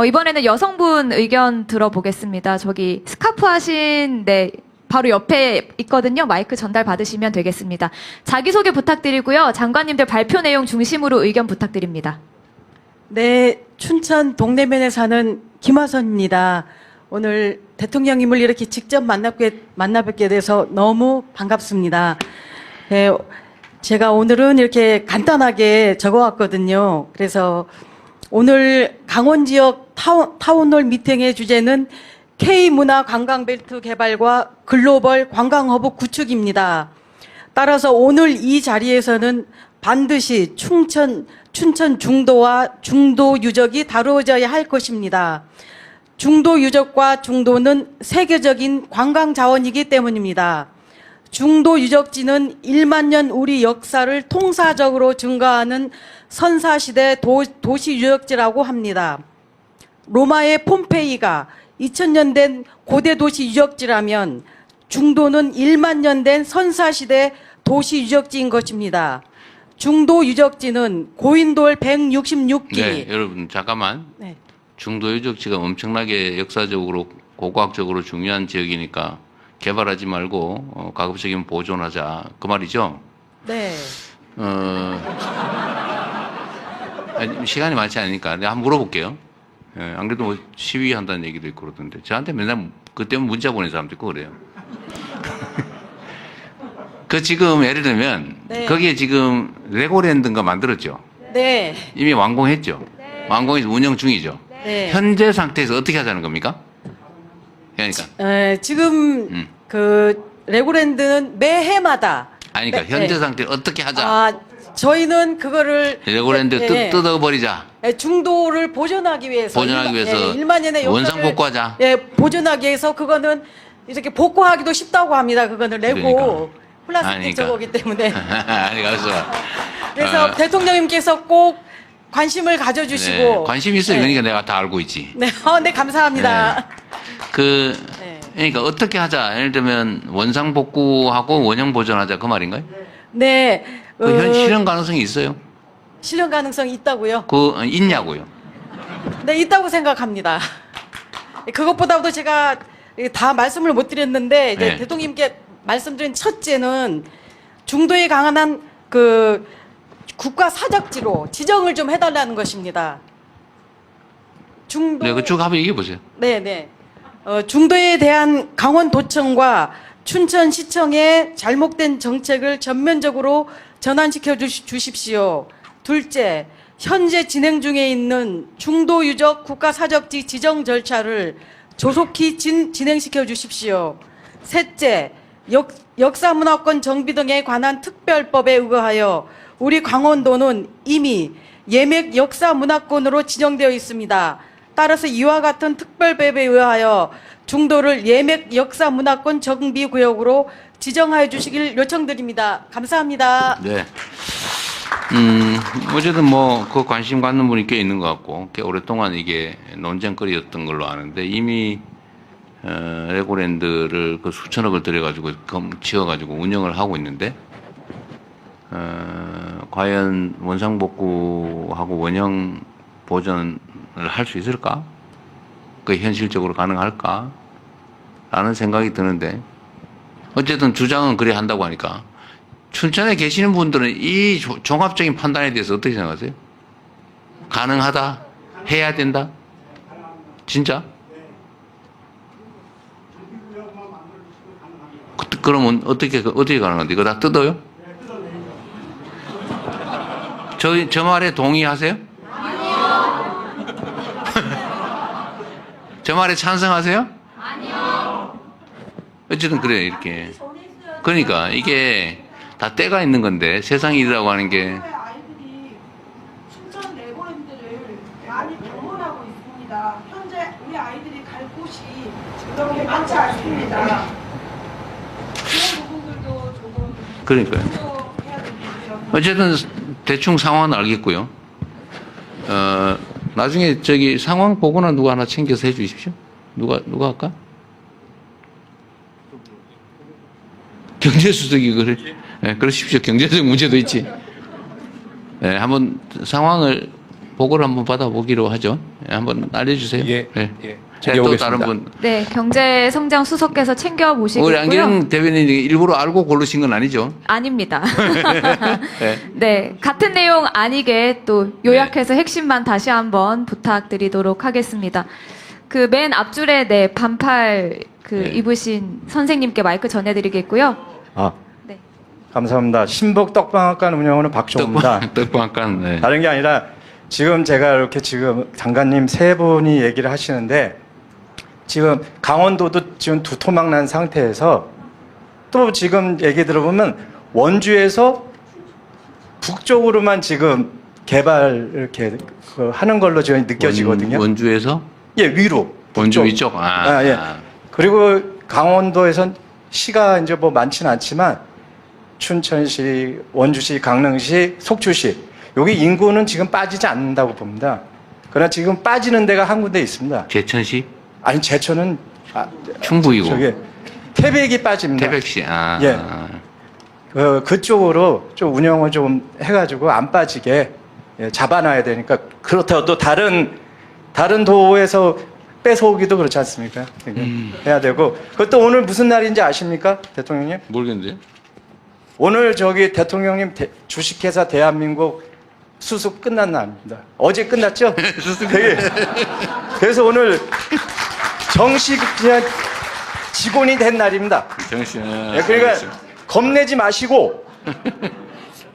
Speaker 1: 이번에는 여성분 의견 들어보겠습니다. 저기 스카프 하신, 네, 바로 옆에 있거든요. 마이크 전달 받으시면 되겠습니다. 자기소개 부탁드리고요. 장관님들 발표 내용 중심으로 의견 부탁드립니다.
Speaker 7: 네, 춘천 동대면에 사는 김화선입니다. 오늘 대통령님을 이렇게 직접 만나뵙게 돼서 너무 반갑습니다. 네, 제가 오늘은 이렇게 간단하게 적어왔거든요. 그래서 오늘 강원 지역 타운홀 미팅의 주제는 K문화 관광벨트 개발과 글로벌 관광허브 구축입니다. 따라서 오늘 이 자리에서는 반드시 춘천 중도와 중도 유적이 다루어져야 할 것입니다. 중도 유적과 중도는 세계적인 관광 자원이기 때문입니다. 중도 유적지는 1만 년 우리 역사를 통사적으로 증가하는 선사시대 도시 유적지라고 합니다. 로마의 폼페이가 2000년 된 고대 도시 유적지라면 중도는 1만 년 된 선사시대 도시 유적지인 것입니다. 중도 유적지는 고인돌 166기.
Speaker 2: 네, 여러분 잠깐만.
Speaker 7: 네.
Speaker 2: 중도 유적지가 엄청나게 역사적으로 고고학적으로 중요한 지역이니까 개발하지 말고 가급적이면 보존하자 그 말이죠.
Speaker 7: 네.
Speaker 2: 아니, 시간이 많지 않으니까 내가 한번 물어볼게요. 예, 안 그래도 뭐 시위한다는 얘기도 있고 그러던데 저한테 맨날 그 때문에 문자 보내는 사람도 있고 그래요. 그 지금 예를 들면
Speaker 7: 네.
Speaker 2: 거기에 지금 레고랜드인가 만들었죠.
Speaker 7: 네.
Speaker 2: 이미 완공했죠. 완공해서 운영 중이죠.
Speaker 7: 네.
Speaker 2: 현재 상태에서 어떻게 하자는 겁니까? 그러니까
Speaker 7: 지금 그 레고랜드는 매해마다
Speaker 2: 아니 그러니까
Speaker 7: 네,
Speaker 2: 현재
Speaker 7: 네.
Speaker 2: 상태 어떻게 하자.
Speaker 7: 저희는 그거를
Speaker 2: 레고랜드
Speaker 7: 네,
Speaker 2: 뜯어버리자.
Speaker 7: 중도를 보존하기 위해서
Speaker 2: 보존하기 위해서
Speaker 7: 1만 년의
Speaker 2: 원상 복구하자.
Speaker 7: 예, 보존하기 위해서 그거는 이렇게 복구하기도 쉽다고 합니다. 그거는 레고
Speaker 2: 그러니까.
Speaker 7: 플라스틱
Speaker 2: 아니니까.
Speaker 7: 저거기 때문에.
Speaker 2: 아니 가서
Speaker 7: 그래서 대통령님께서 꼭 관심을 가져주시고
Speaker 2: 네, 관심 있어요.
Speaker 7: 네.
Speaker 2: 그러니까 내가 다 알고 있지.
Speaker 7: 네, 네 감사합니다. 네.
Speaker 2: 그러니까 어떻게 하자. 예를 들면 원상 복구하고 원형 보존하자 그 말인가요?
Speaker 7: 네,
Speaker 2: 그 현 실현 가능성이 있어요?
Speaker 7: 실현 가능성이 있다고요?
Speaker 2: 있냐고요?
Speaker 7: 네, 있다고 생각합니다. 그것보다도 제가 다 말씀을 못 드렸는데 이제
Speaker 2: 네.
Speaker 7: 대통령님께 말씀드린 첫째는 중도에 강한 그 국가 사적지로 지정을 좀 해달라는 것입니다. 중도.
Speaker 2: 네, 그쭉 한번 얘기해 보세요.
Speaker 7: 네네. 중도에 대한 강원도청과 춘천시청의 잘못된 정책을 전면적으로 전환시켜 주십시오. 둘째, 현재 진행 중에 있는 중도 유적 국가사적지 지정 절차를 조속히 진행시켜 주십시오. 셋째, 역사문화권 정비 등에 관한 특별법에 의거하여 우리 강원도는 이미 예맥 역사문화권으로 지정되어 있습니다. 따라서 이와 같은 특별법에 의하여 중도를 예맥 역사문화권 정비구역으로 지정하여 주시길 요청드립니다. 감사합니다.
Speaker 2: 네. 어쨌든 뭐 그 관심 갖는 분이 꽤 있는 것 같고 꽤 오랫동안 이게 논쟁거리였던 걸로 아는데 이미 레고랜드를 그 수천억을 들여가지고 지어가지고 운영을 하고 있는데 과연 원상복구하고 원형 보존을 할 수 있을까? 그 현실적으로 가능할까? 라는 생각이 드는데 어쨌든 주장은 그래 한다고 하니까 춘천에 계시는 분들은 이 종합적인 판단에 대해서 어떻게 생각하세요? 가능하다? 해야 된다? 진짜? 그러면 어떻게 가능한데? 이거 다 뜯어요? 저 말에 동의하세요? 아니요. 저 말에 찬성하세요? 아니요. 어쨌든 그래 이렇게. 그러니까 이게 다 때가 있는 건데 세상 일이라고 하는 게
Speaker 9: 아이들이 춘천 레고랜드를 많이 방문하고 있습니다. 현재 우리 아이들이 갈 곳이 그렇게 많지 않습니다. 그런 부분들도 조금
Speaker 2: 그러니까요.
Speaker 9: 해야 되겠죠.
Speaker 2: 어쨌든 대충 상황은 알겠고요. 나중에 저기 상황 보고나 누가 하나 챙겨서 해주십시오. 누가 할까? 경제수석이 그래. 네, 그러십시오. 경제적 문제도 있지. 네, 한번 상황을 보고를 한번 받아보기로 하죠. 네, 한번 알려주세요.
Speaker 10: 예,
Speaker 2: 네.
Speaker 10: 예.
Speaker 2: 네, 또 다른 분.
Speaker 1: 네, 경제성장 수석께서 챙겨
Speaker 2: 우리
Speaker 1: 보시겠고요.
Speaker 2: 안경 대변인이 일부러 알고 고르신 건 아니죠?
Speaker 1: 아닙니다.
Speaker 2: 네.
Speaker 1: 네, 같은 내용 아니게 또 요약해서 핵심만 다시 한번 부탁드리도록 하겠습니다. 그 맨 앞줄에 네, 반팔
Speaker 2: 네.
Speaker 1: 입으신 선생님께 마이크 전해드리겠고요. 네.
Speaker 10: 감사합니다. 신복 떡방학관 운영하는 박종호입니다.
Speaker 2: 떡방앗간. 네.
Speaker 10: 다른 게 아니라 지금 제가 이렇게 지금 장관님 세 분이 얘기를 하시는데 지금 강원도도 지금 두토막 난 상태에서 또 지금 얘기 들어보면 원주에서 북쪽으로만 지금 개발 이렇게 하는 걸로 지금 느껴지거든요.
Speaker 2: 원주에서?
Speaker 10: 예, 위로.
Speaker 2: 원주
Speaker 10: 북쪽.
Speaker 2: 위쪽?
Speaker 10: 예. 그리고 강원도에선 시가 이제 뭐 많지는 않지만 춘천시, 원주시, 강릉시, 속초시 여기 인구는 지금 빠지지 않는다고 봅니다. 그러나 지금 빠지는 데가 한 군데 있습니다.
Speaker 2: 제천시?
Speaker 10: 아니 제천은
Speaker 2: 충북이고.
Speaker 10: 저기 태백이 빠집니다.
Speaker 2: 태백시.
Speaker 10: 예. 그쪽으로 좀 운영을 좀 해가지고 안 빠지게 잡아놔야 되니까 그렇다고 또 다른 도에서 뺏어오기도 그렇지 않습니까? 해야 되고 그것도 오늘 무슨 날인지 아십니까, 대통령님?
Speaker 2: 모르겠는데.
Speaker 10: 오늘 저기 대통령님 주식회사 대한민국 수습 끝난 날입니다. 어제 끝났죠? 되게. 그래서 오늘 정식 그냥 직원이 된 날입니다.
Speaker 2: 정신.
Speaker 10: 예, 그러니까 겁내지 마시고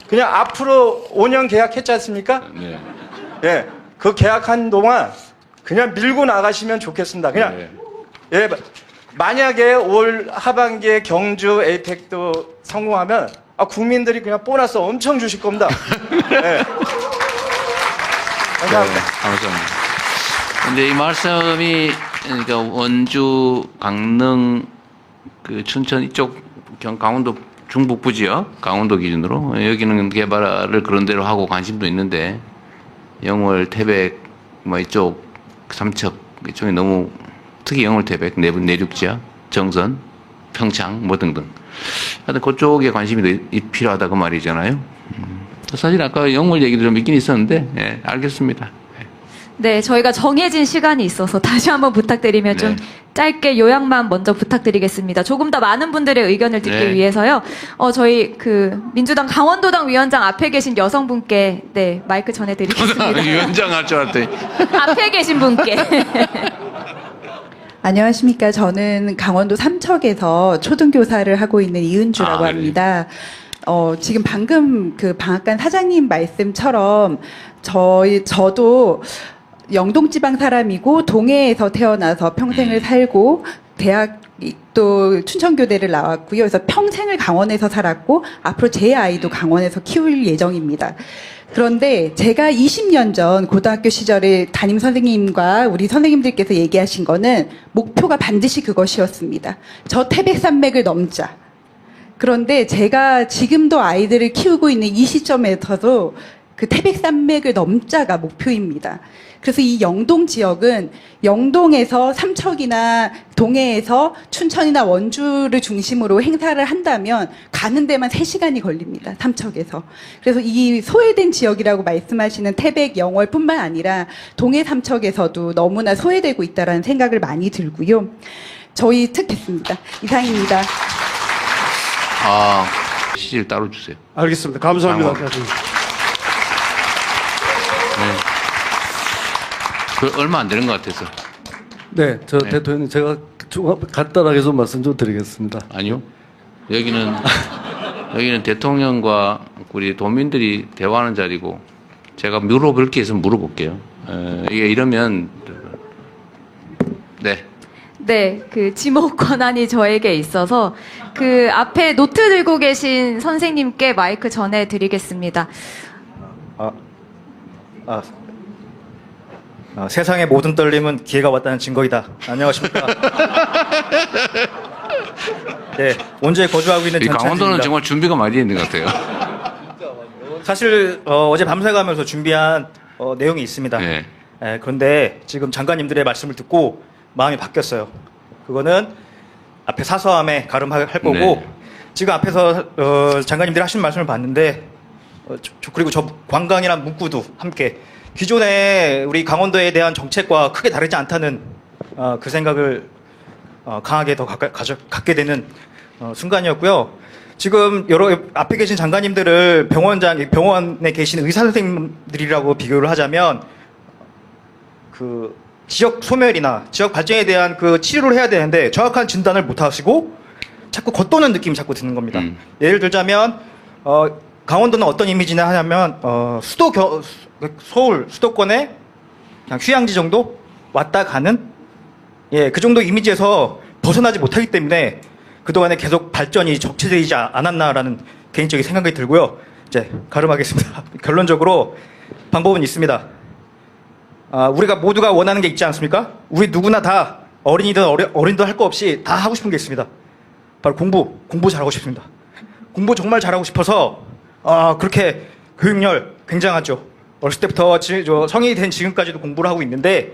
Speaker 10: 그냥 앞으로 5년 계약했지 않습니까?
Speaker 2: 네.
Speaker 10: 예, 그 계약한 동안 그냥 밀고 나가시면 좋겠습니다. 그냥
Speaker 2: 네.
Speaker 10: 예, 만약에 올 하반기에 경주 에이펙도 성공하면 국민들이 그냥 보너스 엄청 주실 겁니다. 예. 감사합니다.
Speaker 2: 네, 감사합니다. 근데 이 말씀이 그러니까 원주, 강릉, 그 춘천 이쪽 강원도 중북부 지역, 강원도 기준으로 여기는 개발을 그런 대로 하고 관심도 있는데 영월, 태백, 뭐 이쪽 삼척 이쪽에 너무 특히 영월, 태백 내륙 지역, 정선, 평창 뭐 등등. 하여튼 그쪽에 관심이 더 필요하다 그 말이잖아요. 사실 아까 영월 얘기도 좀 있긴 있었는데, 예, 알겠습니다.
Speaker 1: 네, 저희가 정해진 시간이 있어서 다시 한번 부탁드리면 좀
Speaker 2: 네.
Speaker 1: 짧게 요약만 먼저 부탁드리겠습니다. 조금 더 많은 분들의 의견을 듣기
Speaker 2: 네.
Speaker 1: 위해서요. 저희 그 민주당 강원도당 위원장 앞에 계신 여성분께 네, 마이크 전해드리겠습니다.
Speaker 2: 위원장 할 줄 알았더니.
Speaker 1: 앞에 계신 분께.
Speaker 11: 안녕하십니까. 저는 강원도 삼척에서 초등교사를 하고 있는 이은주라고
Speaker 2: 아,
Speaker 11: 합니다. 지금 방금 그 방앗간 사장님 말씀처럼 저도 영동지방 사람이고 동해에서 태어나서 평생을 살고 대학 또 춘천교대를 나왔고요. 그래서 평생을 강원에서 살았고 앞으로 제 아이도 강원에서 키울 예정입니다. 그런데 제가 20년 전 고등학교 시절에 담임 선생님과 우리 선생님들께서 얘기하신 거는 목표가 반드시 그것이었습니다. 저 태백산맥을 넘자. 그런데 제가 지금도 아이들을 키우고 있는 이 시점에서도 그 태백산맥을 넘자가 목표입니다. 그래서 이 영동 지역은 영동에서 삼척이나 동해에서 춘천이나 원주를 중심으로 행사를 한다면 가는 데만 3시간이 걸립니다. 삼척에서. 그래서 이 소외된 지역이라고 말씀하시는 태백, 영월뿐만 아니라 동해 삼척에서도 너무나 소외되고 있다는 생각을 많이 들고요. 저희 특했습니다. 이상입니다.
Speaker 2: 시질 따로 주세요.
Speaker 12: 알겠습니다. 감사합니다.
Speaker 2: 네. 그 얼마 안 되는 것 같아서.
Speaker 12: 네, 저
Speaker 2: 네.
Speaker 12: 대통령님 제가 간단하게 좀 말씀 좀 드리겠습니다.
Speaker 2: 아니요. 여기는 대통령과 우리 도민들이 대화하는 자리고 제가 물어볼 게 있으면 물어볼게요. 이게 이러면 네.
Speaker 1: 네, 그 지목 권한이 저에게 있어서 그 앞에 노트 들고 계신 선생님께 마이크 전해드리겠습니다.
Speaker 10: 세상의 모든 떨림은 기회가 왔다는 증거이다. 안녕하십니까? 네, 원주에 거주하고 있는
Speaker 2: 이 강원도는
Speaker 10: 전찬진입니다.
Speaker 2: 정말 준비가 많이 있는 것 같아요.
Speaker 10: 사실 어제 밤새가면서 준비한 내용이 있습니다.
Speaker 2: 네.
Speaker 10: 그런데 지금 장관님들의 말씀을 듣고 마음이 바뀌었어요. 그거는 앞에 사서함에 가름할 거고
Speaker 2: 네.
Speaker 10: 지금 앞에서 장관님들이 하신 말씀을 봤는데 그리고 저 관광이란 문구도 함께 기존에 우리 강원도에 대한 정책과 크게 다르지 않다는 그 생각을 강하게 더 갖게 되는 순간이었고요. 지금 여러 앞에 계신 장관님들을 병원에 계신 의사 선생님들이라고 비교를 하자면 그 지역 소멸이나 지역 발전에 대한 그 치료를 해야 되는데 정확한 진단을 못 하시고 자꾸 겉도는 느낌이 자꾸 드는 겁니다. 예를 들자면 강원도는 어떤 이미지나 하냐면 서울 수도권에 그냥 휴양지 정도 왔다 가는 그 정도 이미지에서 벗어나지 못하기 때문에 그동안에 계속 발전이 적체되지 않았나라는 개인적인 생각이 들고요. 이제 가름하겠습니다. 결론적으로 방법은 있습니다. 우리가 모두가 원하는 게 있지 않습니까? 우리 누구나 다 어린이든 어린도 할 거 없이 다 하고 싶은 게 있습니다. 바로 공부 잘하고 싶습니다. 공부 정말 잘하고 싶어서 그렇게 교육열 굉장하죠. 어렸을 때부터 성인이 된 지금까지도 공부를 하고 있는데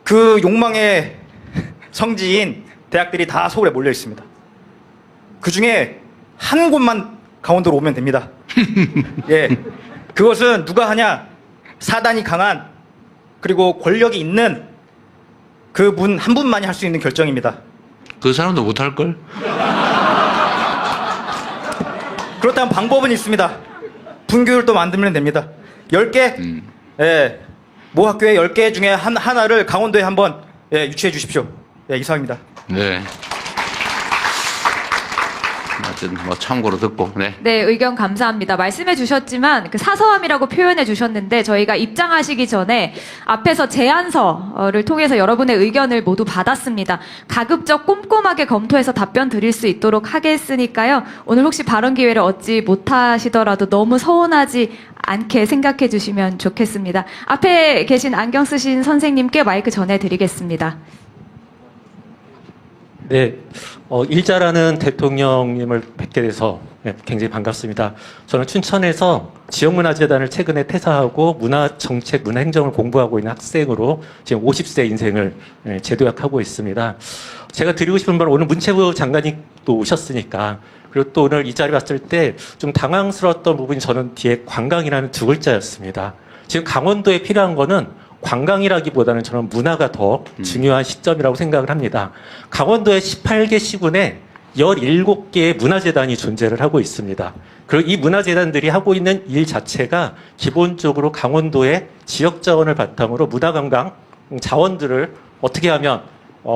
Speaker 10: 그 욕망의 성지인 대학들이 다 서울에 몰려 있습니다. 그 중에 한 곳만 강원도로 오면 됩니다. 예, 그것은 누가 하냐? 사단이 강한 그리고 권력이 있는 그 분 한 분만이 할 수 있는 결정입니다.
Speaker 2: 그 사람도 못할 걸?
Speaker 10: 그렇다면 방법은 있습니다. 분교율도 만들면 됩니다. 10개, 예, 모 학교에 10개 중에 하나를 강원도에 한번 유치해 주십시오. 예, 이상입니다.
Speaker 2: 네. 어쨌든 뭐 참고로 듣고, 네.
Speaker 1: 네, 의견 감사합니다. 말씀해 주셨지만 그 사서함이라고 표현해 주셨는데 저희가 입장하시기 전에 앞에서 제안서를 통해서 여러분의 의견을 모두 받았습니다. 가급적 꼼꼼하게 검토해서 답변 드릴 수 있도록 하겠으니까요. 오늘 혹시 발언 기회를 얻지 못하시더라도 너무 서운하지 않게 생각해 주시면 좋겠습니다. 앞에 계신 안경 쓰신 선생님께 마이크 전해드리겠습니다.
Speaker 13: 네, 일자라는 대통령님을 뵙게 돼서 굉장히 반갑습니다. 저는 춘천에서 지역문화재단을 최근에 퇴사하고 문화정책, 문화행정을 공부하고 있는 학생으로 지금 50세 인생을 재도약하고 있습니다. 제가 드리고 싶은 말은 오늘 문체부 장관님 또 오셨으니까, 그리고 또 오늘 이 자리 봤을 때 좀 당황스러웠던 부분이 저는 뒤에 관광이라는 두 글자였습니다. 지금 강원도에 필요한 거는 관광이라기보다는 저는 문화가 더 중요한 시점이라고 생각을 합니다. 강원도의 18개 시군에 17개의 문화재단이 존재를 하고 있습니다. 그리고 이 문화재단들이 하고 있는 일 자체가 기본적으로 강원도의 지역 자원을 바탕으로 문화관광 자원들을 어떻게 하면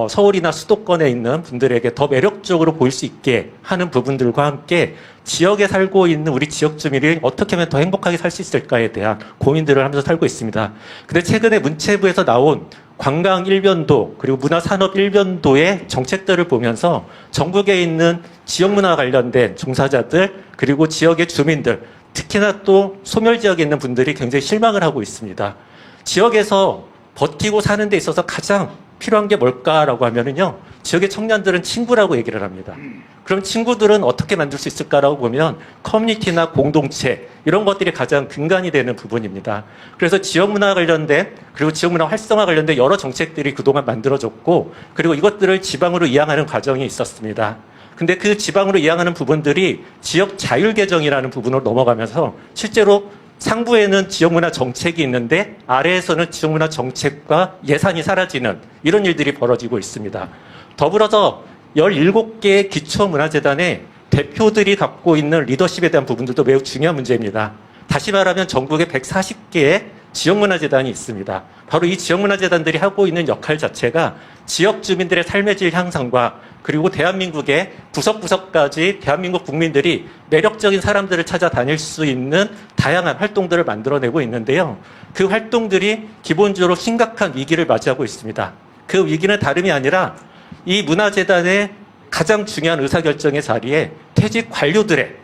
Speaker 13: 서울이나 수도권에 있는 분들에게 더 매력적으로 보일 수 있게 하는 부분들과 함께 지역에 살고 있는 우리 지역 주민이 어떻게 하면 더 행복하게 살 수 있을까에 대한 고민들을 하면서 살고 있습니다. 근데 최근에 문체부에서 나온 관광 일변도 그리고 문화산업 일변도의 정책들을 보면서 전국에 있는 지역문화 관련된 종사자들 그리고 지역의 주민들, 특히나 또 소멸 지역에 있는 분들이 굉장히 실망을 하고 있습니다. 지역에서 버티고 사는 데 있어서 가장 필요한 게 뭘까라고 하면은요, 지역의 청년들은 친구라고 얘기를 합니다. 그럼 친구들은 어떻게 만들 수 있을까라고 보면 커뮤니티나 공동체 이런 것들이 가장 근간이 되는 부분입니다. 그래서 지역문화 관련된 그리고 지역문화 활성화 관련된 여러 정책들이 그동안 만들어졌고, 그리고 이것들을 지방으로 이양하는 과정이 있었습니다. 근데 그 지방으로 이양하는 부분들이 지역 자율개정이라는 부분으로 넘어가면서 실제로 상부에는 지역문화 정책이 있는데 아래에서는 지역문화 정책과 예산이 사라지는 이런 일들이 벌어지고 있습니다. 더불어서 17개의 기초문화재단의 대표들이 갖고 있는 리더십에 대한 부분들도 매우 중요한 문제입니다. 다시 말하면 전국에 140개의 지역문화재단이 있습니다. 바로 이 지역문화재단들이 하고 있는 역할 자체가 지역 주민들의 삶의 질 향상과 그리고 대한민국의 구석구석까지 대한민국 국민들이 매력적인 사람들을 찾아다닐 수 있는 다양한 활동들을 만들어내고 있는데요. 그 활동들이 기본적으로 심각한 위기를 맞이하고 있습니다. 그 위기는 다름이 아니라 이 문화재단의 가장 중요한 의사결정의 자리에 퇴직 관료들의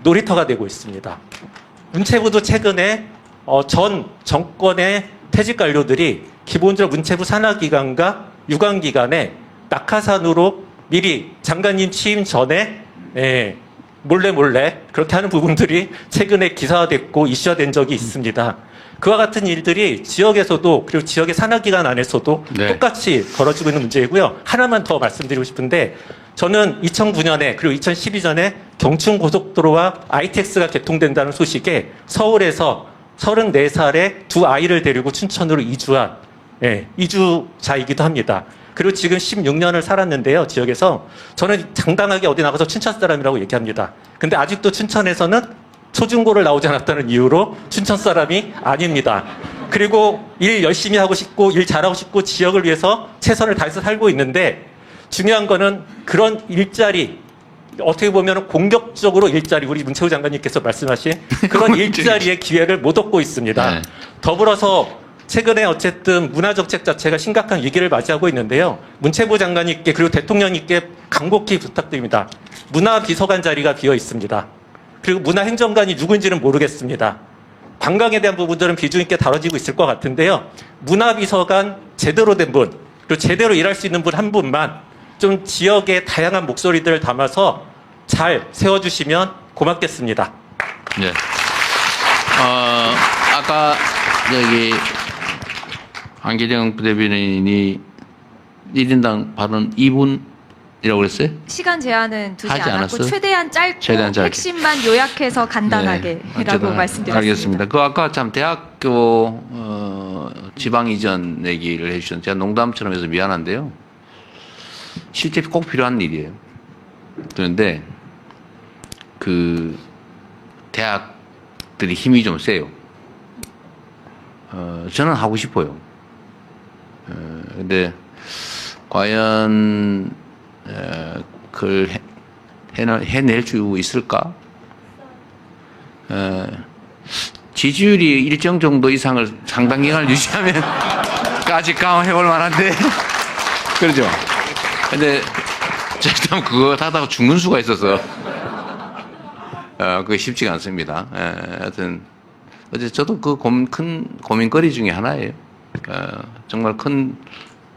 Speaker 13: 놀이터가 되고 있습니다. 문체부도 최근에 전 정권의 퇴직 관료들이 기본적으로 문체부 산하기관과 유관기관에 낙하산으로 미리 장관님 취임 전에 몰래 그렇게 하는 부분들이 최근에 기사화됐고 이슈화된 적이 있습니다. 그와 같은 일들이 지역에서도 그리고 지역의 산하기관 안에서도
Speaker 2: 네.
Speaker 13: 똑같이 벌어지고 있는 문제이고요. 하나만 더 말씀드리고 싶은데 저는 2009년에 그리고 2012년에 경춘고속도로와 ITX가 개통된다는 소식에 서울에서 34살의 두 아이를 데리고 춘천으로 이주한 이주자이기도 합니다. 그리고 지금 16년을 살았는데요, 지역에서. 저는 당당하게 어디 나가서 춘천 사람이라고 얘기합니다. 근데 아직도 춘천에서는 초중고를 나오지 않았다는 이유로 춘천 사람이 아닙니다. 그리고 일 열심히 하고 싶고 일 잘하고 싶고 지역을 위해서 최선을 다해서 살고 있는데 중요한 거는 그런 일자리, 어떻게 보면 공격적으로 일자리, 우리 문체부 장관님께서 말씀하신 그런 일자리의 기회를 못 얻고 있습니다.
Speaker 2: 네.
Speaker 13: 더불어서 최근에 어쨌든 문화정책 자체가 심각한 위기를 맞이하고 있는데요. 문체부 장관님께 그리고 대통령님께 간곡히 부탁드립니다. 문화비서관 자리가 비어 있습니다. 그리고 문화행정관이 누군지는 모르겠습니다. 관광에 대한 부분들은 비중 있게 다뤄지고 있을 것 같은데요. 문화비서관 제대로 된 분, 그리고 제대로 일할 수 있는 분 한 분만 좀 지역의 다양한 목소리들을 담아서 잘 세워주시면 고맙겠습니다.
Speaker 2: 네. 아까 여기 안기정 부대변인이 1인당 발언 2분 그랬어요?
Speaker 1: 시간 제한은 두지
Speaker 2: 하지
Speaker 1: 않았고
Speaker 2: 않았어요?
Speaker 1: 최대한 짧고
Speaker 2: 최대한 짧게.
Speaker 1: 핵심만 요약해서 간단하게라고
Speaker 2: 어쨌든
Speaker 1: 말씀드렸습니다.
Speaker 2: 알겠습니다. 그 아까 참 대학교 지방 이전 얘기를 해주셨는데 제가 농담처럼 해서 미안한데요. 실제 꼭 필요한 일이에요. 그런데 그 대학들이 힘이 좀 세요. 저는 하고 싶어요. 근데 과연 그걸 해낼 수 있을까? 지지율이 일정 정도 이상을 상당 기간을 유지하면 까지 강화해볼 만한데 그러죠. 근데 참 그거 하다가 죽는 수가 있어서 그게 쉽지가 않습니다. 하여튼 어제 저도 그 큰 고민거리 중에 하나예요. 정말 큰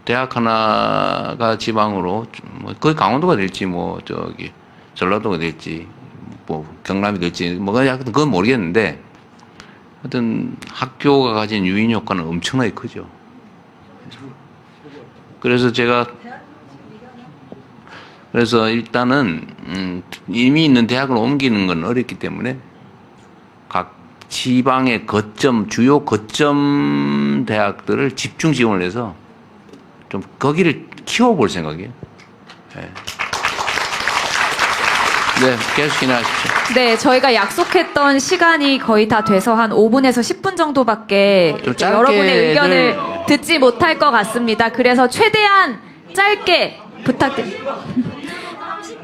Speaker 2: 대학 하나가 지방으로 뭐 거의 강원도가 될지 뭐 저기 전라도가 될지 뭐 경남이 될지 뭐 그건 모르겠는데 하여튼 학교가 가진 유인 효과는 엄청나게 크죠. 그래서 일단은 이미 있는 대학을 옮기는 건 어렵기 때문에 각 지방의 주요 거점 대학들을 집중 지원을 해서 좀 거기를 키워볼 생각이에요. 네, 계속 진행하십시오.
Speaker 1: 네, 저희가 약속했던 시간이 거의 다 돼서 한 5분에서 10분 정도밖에
Speaker 2: 좀 짧게
Speaker 1: 여러분의 의견을 듣지 못할 것 같습니다. 그래서 최대한 짧게 부탁드립니다.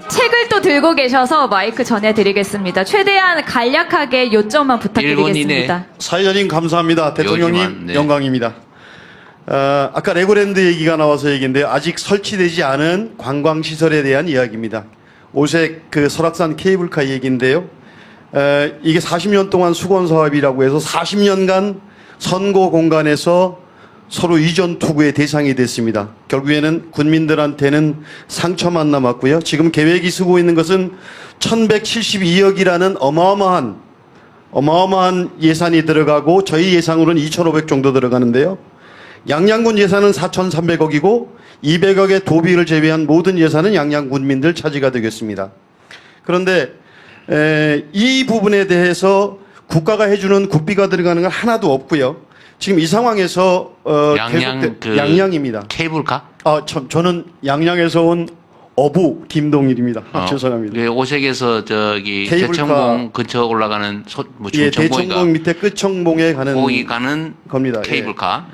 Speaker 1: 책을 또 들고 계셔서 마이크 전해드리겠습니다. 최대한 간략하게 요점만 부탁드리겠습니다.
Speaker 14: 사회자님 감사합니다. 대통령님
Speaker 2: 요지만, 네.
Speaker 14: 영광입니다. 아까 레고랜드 얘기가 나와서 얘기인데요. 아직 설치되지 않은 관광시설에 대한 이야기입니다. 오색 그 설악산 케이블카 얘기인데요. 이게 40년 동안 수건 사업이라고 해서 40년간 선거 공간에서 서로 이전 투구의 대상이 됐습니다. 결국에는 군민들한테는 상처만 남았고요. 지금 계획이 쓰고 있는 것은 1172억이라는 어마어마한 예산이 들어가고 저희 예상으로는 2,500 정도 들어가는데요. 양양군 예산은 4,300억이고 200억의 도비를 제외한 모든 예산은 양양 군민들 차지가 되겠습니다. 그런데 이 부분에 대해서 국가가 해주는 국비가 들어가는 건 하나도 없고요. 지금 이 상황에서 양양입니다.
Speaker 2: 케이블카?
Speaker 14: 저는 양양에서 온 어부 김동일입니다. 죄송합니다.
Speaker 2: 네, 오색에서 저기
Speaker 14: 케이블카,
Speaker 2: 대청봉 근처 올라가는
Speaker 14: 대청봉 밑에 끝청봉에 가는
Speaker 2: 거기 가는
Speaker 14: 겁니다.
Speaker 2: 케이블카.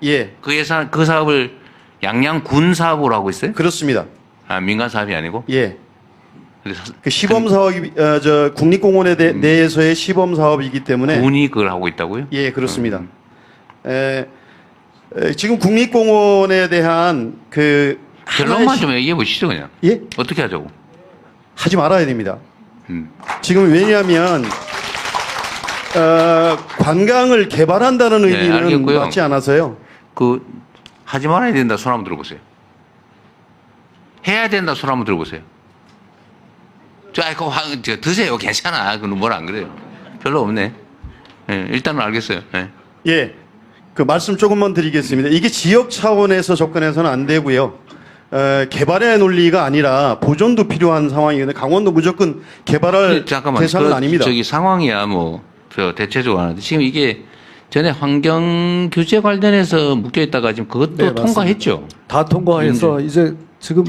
Speaker 14: 예.
Speaker 2: 그 사업을 양양군 사업으로 하고 있어요?
Speaker 14: 그렇습니다.
Speaker 2: 민간 사업이 아니고?
Speaker 14: 예.
Speaker 2: 그래서
Speaker 14: 그 시범 사업이 국립공원에 내에서의 시범 사업이기 때문에
Speaker 2: 군이 그걸 하고 있다고요?
Speaker 14: 예, 그렇습니다. 지금 국립공원에 대한 그
Speaker 2: 결론만 좀 얘기해 보시죠, 그냥.
Speaker 14: 예?
Speaker 2: 어떻게 하자고?
Speaker 14: 하지 말아야 됩니다. 지금 왜냐하면 관광을 개발한다는 의미는
Speaker 2: 알겠고요.
Speaker 14: 맞지 않아서요.
Speaker 2: 하지 말아야 된다 손 한번 들어보세요. 해야 된다 손 한번 들어보세요. 드세요. 괜찮아. 그건 뭘 안 그래요. 별로 없네. 일단은 알겠어요.
Speaker 14: 예. 그 말씀 조금만 드리겠습니다. 이게 지역 차원에서 접근해서는 안 되고요. 개발의 논리가 아니라 보존도 필요한 상황이거든요. 강원도 무조건 개발할 대상은 아닙니다.
Speaker 2: 상황이야 대체적으로 하는데 지금 이게 전에 환경 규제 관련해서 묶여 있다가 지금 그것도 통과했죠.
Speaker 12: 다 통과해서 이제 지금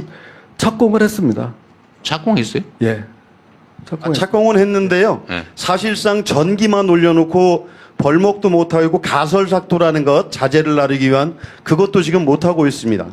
Speaker 12: 착공을 했습니다.
Speaker 2: 착공했어요?
Speaker 12: 예.
Speaker 14: 착공은 했는데요. 사실상 전기만 올려놓고 벌목도 못하고 가설삭도라는 것 자재를 나르기 위한 그것도 지금 못하고 있습니다.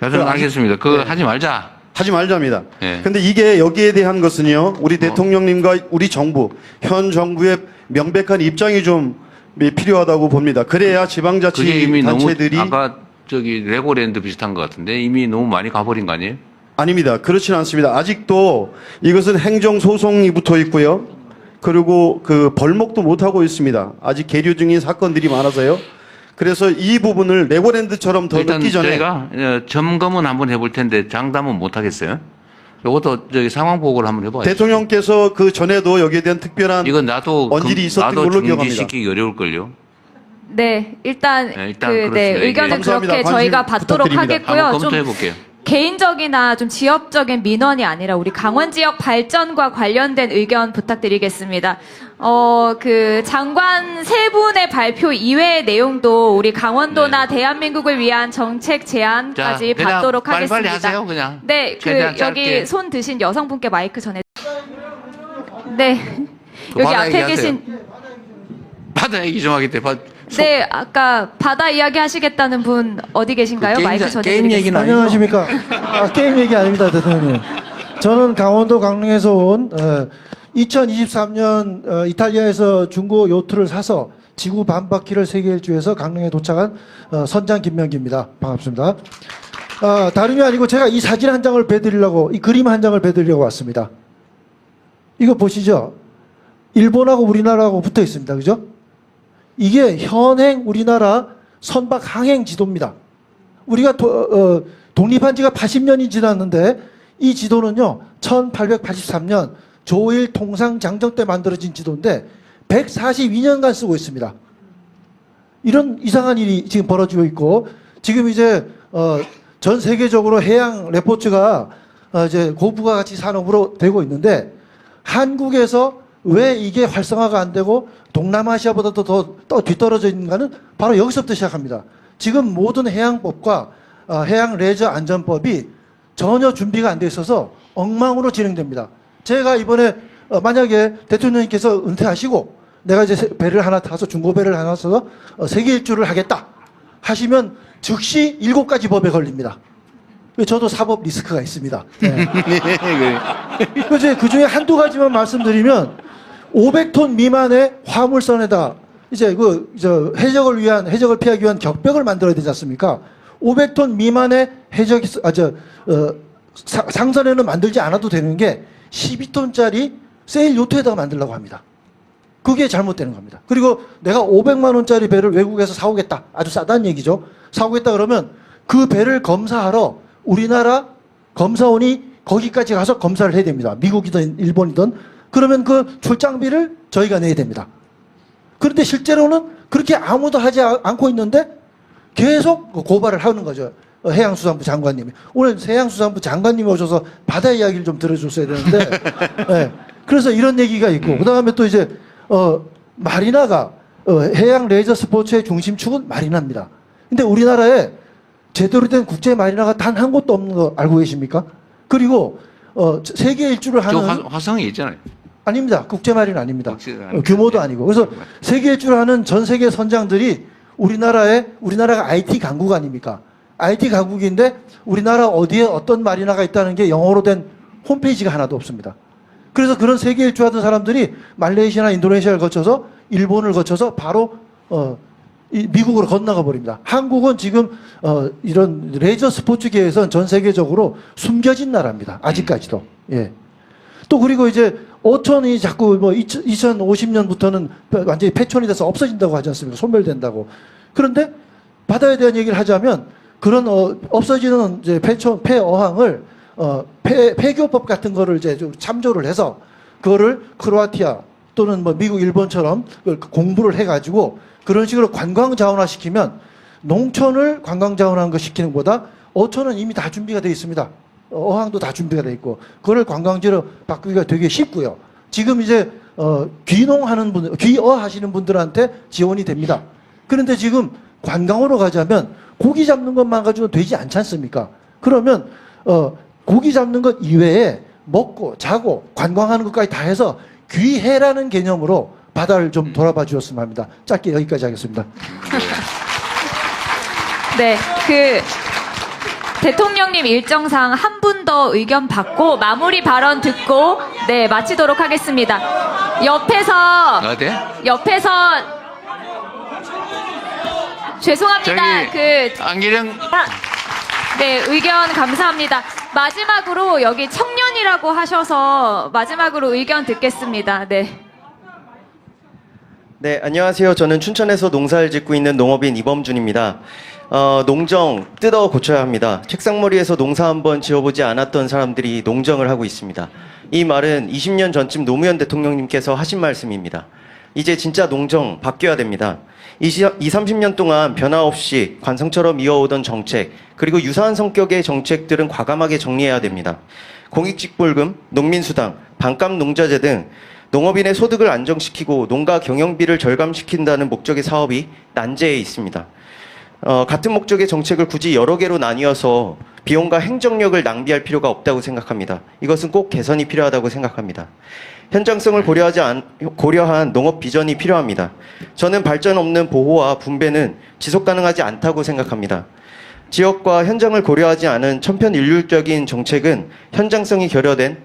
Speaker 2: 알겠습니다. 그거 하지 말자.
Speaker 14: 하지 말자입니다. 근데 이게 여기에 대한 것은요. 우리 대통령님과 우리 정부, 현 정부의 명백한 입장이 좀 필요하다고 봅니다. 그래야 지방자치단체들이
Speaker 2: 아까 레고랜드 비슷한 것 같은데 이미 너무 많이 가버린 거 아니에요?
Speaker 14: 아닙니다. 그렇지는 않습니다. 아직도 이것은 행정소송이 붙어 있고요. 그리고 그 벌목도 못하고 있습니다. 아직 계류 중인 사건들이 많아서요. 그래서 이 부분을 레고랜드처럼 더
Speaker 2: 일단
Speaker 14: 늦기 전에
Speaker 2: 저희가 점검은 한번 해볼 텐데 장담은 못 하겠어요. 이것도 상황 보고를 한번 해봐야죠.
Speaker 14: 대통령께서 그 전에도 여기에 대한 특별한
Speaker 2: 이건 나도
Speaker 14: 있었던 걸로 기억합니다.
Speaker 2: 중지시키기 어려울걸요.
Speaker 1: 네, 일단
Speaker 2: 그렇습니다.
Speaker 1: 의견을
Speaker 14: 감사합니다.
Speaker 1: 그렇게 저희가 받도록
Speaker 2: 한번
Speaker 1: 하겠고요.
Speaker 2: 검토해볼게요.
Speaker 1: 개인적이나 좀 지역적인 민원이 아니라 우리 강원 지역 발전과 관련된 의견 부탁드리겠습니다. 그 장관 세 분의 발표 이외의 내용도 우리 강원도나 대한민국을 위한 정책 제안까지
Speaker 2: 자, 그냥
Speaker 1: 받도록
Speaker 2: 빨리빨리
Speaker 1: 하겠습니다.
Speaker 2: 하세요, 그냥.
Speaker 1: 네, 그
Speaker 2: 최대한 짧게.
Speaker 1: 여기 손 드신 여성분께 마이크 전해. 네, 여기
Speaker 2: 바다
Speaker 1: 앞에
Speaker 2: 얘기하세요.
Speaker 1: 계신.
Speaker 2: 바다 얘기 좀 하겠대.
Speaker 1: 네, 아까 바다 이야기 하시겠다는 분 어디 계신가요? 마이크 전해드리겠습니다.
Speaker 12: 안녕하십니까. 게임 얘기 아닙니다, 대통령님. 저는 강원도 강릉에서 온 2023년 이탈리아에서 중고 요트를 사서 지구 반바퀴를 세계 일주에서 강릉에 도착한 선장 김명기입니다. 반갑습니다. 다름이 아니고 제가 이 사진 한 장을 배드리려고, 이 그림 한 장을 배드리려고 왔습니다. 이거 보시죠. 일본하고 우리나라하고 붙어 있습니다. 그죠? 이게 현행 우리나라 선박 항행 지도입니다. 우리가 독립한 지가 80년이 지났는데 이 지도는요, 1883년 조일 통상 장정 때 만들어진 지도인데 142년간 쓰고 있습니다. 이런 이상한 일이 지금 벌어지고 있고, 지금 이제 전 세계적으로 해양 레포츠가 이제 고부가 가치 산업으로 되고 있는데, 한국에서 왜 이게 활성화가 안 되고 동남아시아보다도 더 뒤떨어져 있는가는 바로 여기서부터 시작합니다. 지금 모든 해양법과 해양 레저 안전법이 전혀 준비가 안 돼 있어서 엉망으로 진행됩니다. 제가 이번에 만약에 대통령님께서 은퇴하시고 내가 이제 배를 하나 타서 중고배를 하나 타서 세계 일주를 하겠다 하시면 즉시 7가지 법에 걸립니다. 저도 사법 리스크가 있습니다. 네. 그 중에 한두 가지만 말씀드리면 500톤 미만의 화물선에다 이제 해적을 피하기 위한 격벽을 만들어야 되지 않습니까? 500톤 미만의 상선에는 만들지 않아도 되는 게 12톤짜리 세일 요트에다가 만들려고 합니다. 그게 잘못되는 겁니다. 그리고 내가 500만 원짜리 배를 외국에서 사오겠다. 아주 싸다는 얘기죠. 사오겠다 그러면 그 배를 검사하러 우리나라 검사원이 거기까지 가서 검사를 해야 됩니다. 미국이든 일본이든. 그러면 그 출장비를 저희가 내야 됩니다. 그런데 실제로는 그렇게 아무도 하지 않고 있는데 계속 고발을 하는 거죠. 해양수산부 장관님이. 오늘 해양수산부 장관님이 오셔서 바다 이야기를 좀 들어줬어야 되는데. 네. 그래서 이런 얘기가 있고, 그 다음에 또 이제, 마리나가, 해양 레저 스포츠의 중심축은 마리나입니다. 근데 우리나라에 제대로 된 국제 마리나가 단 한 곳도 없는 거 알고 계십니까? 그리고, 세계 일주를 하는.
Speaker 2: 화성이 있잖아요.
Speaker 12: 아닙니다. 국제 마리나 아닙니다. 규모도 아니고. 그래서 세계 일주를 하는 전 세계 선장들이 우리나라가 IT 강국 아닙니까? IT 강국인데 우리나라 어디에 어떤 마리나가 있다는 게 영어로 된 홈페이지가 하나도 없습니다. 그래서 그런 세계 일주 하던 사람들이 말레이시아나 인도네시아를 거쳐서 일본을 거쳐서 바로 미국으로 건너가 버립니다. 한국은 지금 이런 레저 스포츠계에서는 전 세계적으로 숨겨진 나라입니다. 아직까지도. 예. 또 그리고 이제 어촌이 자꾸 2050년부터는 완전히 폐촌이 돼서 없어진다고 하지 않습니까? 소멸된다고. 그런데 바다에 대한 얘기를 하자면 그런 없어지는 이제 폐어항을 폐교법 같은 거를 이제 좀 참조를 해서 그거를 크로아티아 또는 미국, 일본처럼 공부를 해가지고 그런 식으로 관광 자원화 시키면 농촌을 관광 자원화한 거 시키는 것보다 어촌은 이미 다 준비가 되어 있습니다. 어항도 다 준비가 되어 있고 그걸 관광지로 바꾸기가 되게 쉽고요. 지금 이제 귀어 하시는 분들한테 지원이 됩니다. 그런데 지금 관광으로 가자면 고기 잡는 것만 가지고 되지 않지 않습니까? 그러면 고기 잡는 것 이외에 먹고 자고 관광하는 것까지 다 해서 귀해라는 개념으로 바다를 좀 돌아봐 주셨으면 합니다. 짧게 여기까지 하겠습니다.
Speaker 1: 네, 대통령님 일정상 한 분 더 의견 받고 마무리 발언 듣고 네 마치도록 하겠습니다. 옆에서 죄송합니다.
Speaker 2: 안기령
Speaker 1: 네 의견 감사합니다. 마지막으로 여기 청년이라고 하셔서 마지막으로 의견 듣겠습니다. 네.
Speaker 15: 네, 안녕하세요. 저는 춘천에서 농사를 짓고 있는 농업인 이범준입니다. 농정 뜯어 고쳐야 합니다. 책상머리에서 농사 한번 지어보지 않았던 사람들이 농정을 하고 있습니다. 이 말은 20년 전쯤 노무현 대통령님께서 하신 말씀입니다. 이제 진짜 농정 바뀌어야 됩니다. 30년 동안 변화 없이 관성처럼 이어오던 정책, 그리고 유사한 성격의 정책들은 과감하게 정리해야 됩니다. 공익직불금, 농민수당, 반값농자재 등 농업인의 소득을 안정시키고 농가 경영비를 절감시킨다는 목적의 사업이 난제해 있습니다. 같은 목적의 정책을 굳이 여러 개로 나뉘어서 비용과 행정력을 낭비할 필요가 없다고 생각합니다. 이것은 꼭 개선이 필요하다고 생각합니다. 현장성을 고려한 농업 비전이 필요합니다. 저는 발전 없는 보호와 분배는 지속 가능하지 않다고 생각합니다. 지역과 현장을 고려하지 않은 천편일률적인 정책은 현장성이 결여된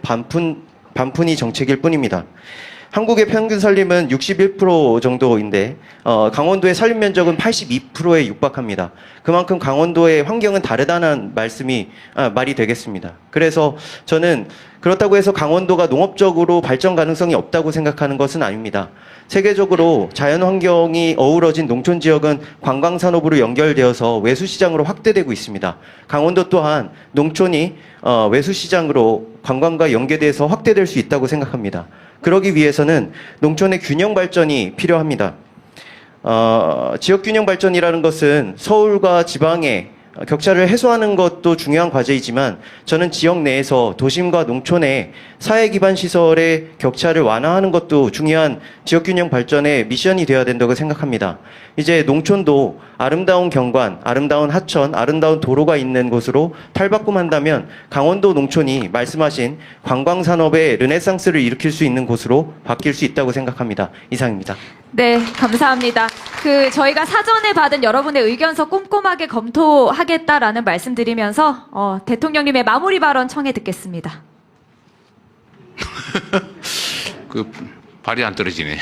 Speaker 15: 반푼이 정책일 뿐입니다. 한국의 평균 산림은 61% 정도인데 강원도의 산림 면적은 82%에 육박합니다. 그만큼 강원도의 환경은 다르다는 말이 되겠습니다. 그래서 저는 그렇다고 해서 강원도가 농업적으로 발전 가능성이 없다고 생각하는 것은 아닙니다. 세계적으로 자연환경이 어우러진 농촌 지역은 관광산업으로 연결되어서 외수시장으로 확대되고 있습니다. 강원도 또한 농촌이 외수시장으로 관광과 연계돼서 확대될 수 있다고 생각합니다. 그러기 위해서는 농촌의 균형 발전이 필요합니다. 지역 균형 발전이라는 것은 서울과 지방의 격차를 해소하는 것도 중요한 과제이지만 저는 지역 내에서 도심과 농촌의 사회 기반 시설의 격차를 완화하는 것도 중요한 지역 균형 발전의 미션이 되어야 된다고 생각합니다. 이제 농촌도 아름다운 경관, 아름다운 하천, 아름다운 도로가 있는 곳으로 탈바꿈한다면 강원도 농촌이 말씀하신 관광산업의 르네상스를 일으킬 수 있는 곳으로 바뀔 수 있다고 생각합니다. 이상입니다.
Speaker 1: 네, 감사합니다. 저희가 사전에 받은 여러분의 의견서 꼼꼼하게 검토하겠다라는 말씀드리면서 대통령님의 마무리 발언 청해 듣겠습니다.
Speaker 2: 발이 안 떨어지네.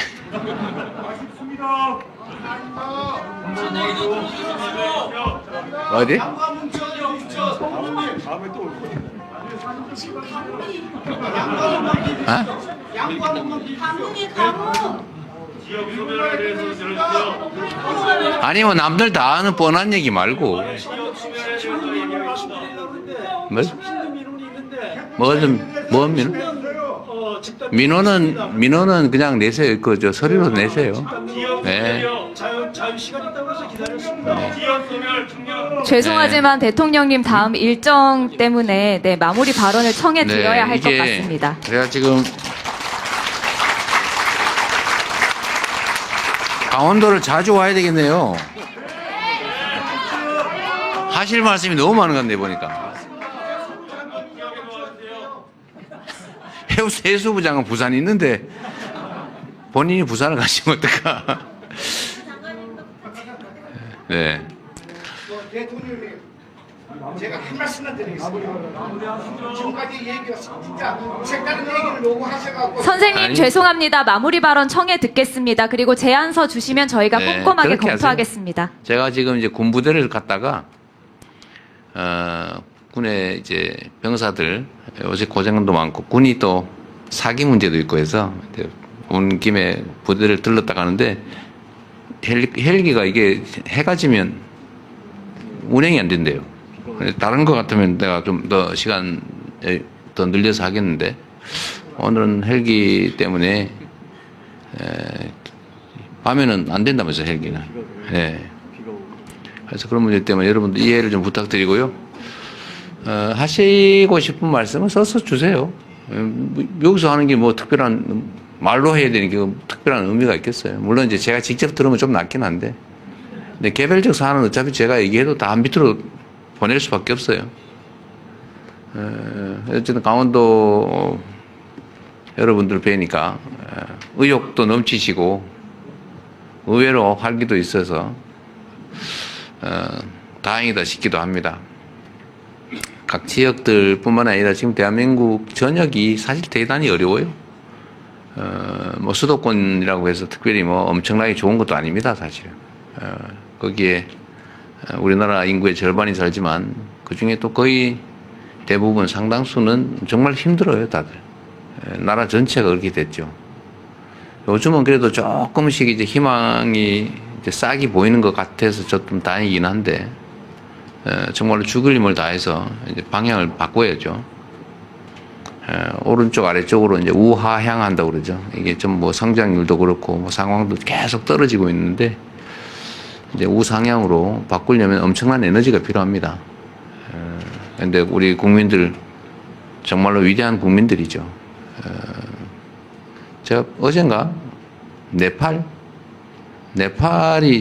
Speaker 2: 어디? 아니 뭐 남들 다 아는 뻔한 얘기 말고 뭔 민원? 민원은 그냥 내세요. 저 서류로 내세요. 네.
Speaker 1: 죄송하지만 대통령님 다음 일정 때문에 마무리 발언을 청해 드려야 할 것 같습니다.
Speaker 2: 제가 지금 강원도를 자주 와야 되겠네요. 하실 말씀이 너무 많은 건데 보니까. 해수부 장은 부산에 있는데 본인이 부산을 가시면 어떡하. 네.
Speaker 9: 대통령님, 제가 한 말씀만 드리겠습니다. 지금까지 얘기가 진짜 색다른 얘기를 요구하셔가지고.
Speaker 1: 선생님 죄송합니다. 마무리 발언 청해 듣겠습니다. 그리고 제안서 주시면 저희가 꼼꼼하게 검토하겠습니다.
Speaker 2: 하세요. 제가 지금 이제 군부대를 갔다가 군의 이제 병사들 요새 고생도 많고 군이 또 사기 문제도 있고 해서 온 김에 부대를 들렀다 가는데 헬기가 이게 해가 지면 운행이 안 된대요. 다른 거 같으면 내가 좀 더 시간 더 늘려서 하겠는데 오늘은 헬기 때문에 밤에는 안 된다면서 헬기는. 네. 그래서 그런 문제 때문에 여러분들 이해를 좀 부탁드리고요. 하시고 싶은 말씀은 써서 주세요. 여기서 하는 게 뭐 특별한 말로 해야 되는 게 특별한 의미가 있겠어요. 물론 이제 제가 직접 들으면 좀 낫긴 한데, 근데 개별적 사안은 어차피 제가 얘기해도 다 밑으로 보낼 수밖에 없어요. 어쨌든 강원도 여러분들 뵈니까 의욕도 넘치시고 의외로 활기도 있어서 다행이다 싶기도 합니다. 각 지역들뿐만 아니라 지금 대한민국 전역이 사실 대단히 어려워요. 뭐 수도권이라고 해서 특별히 뭐 엄청나게 좋은 것도 아닙니다, 사실은. 거기에 우리나라 인구의 절반이 살지만 그 중에 또 거의 대부분 상당수는 정말 힘들어요, 다들. 나라 전체가 그렇게 됐죠. 요즘은 그래도 조금씩 이제 희망이 이제 싹이 보이는 것 같아서 좀 다행이긴 한데, 정말로 죽을 힘을 다해서 이제 방향을 바꿔야죠. 오른쪽 아래쪽으로 이제 우하향한다고 그러죠. 이게 좀 뭐 성장률도 그렇고 뭐 상황도 계속 떨어지고 있는데 이제 우상향으로 바꾸려면 엄청난 에너지가 필요합니다. 근데 우리 국민들 정말로 위대한 국민들이죠. 제가 어젠가 네팔이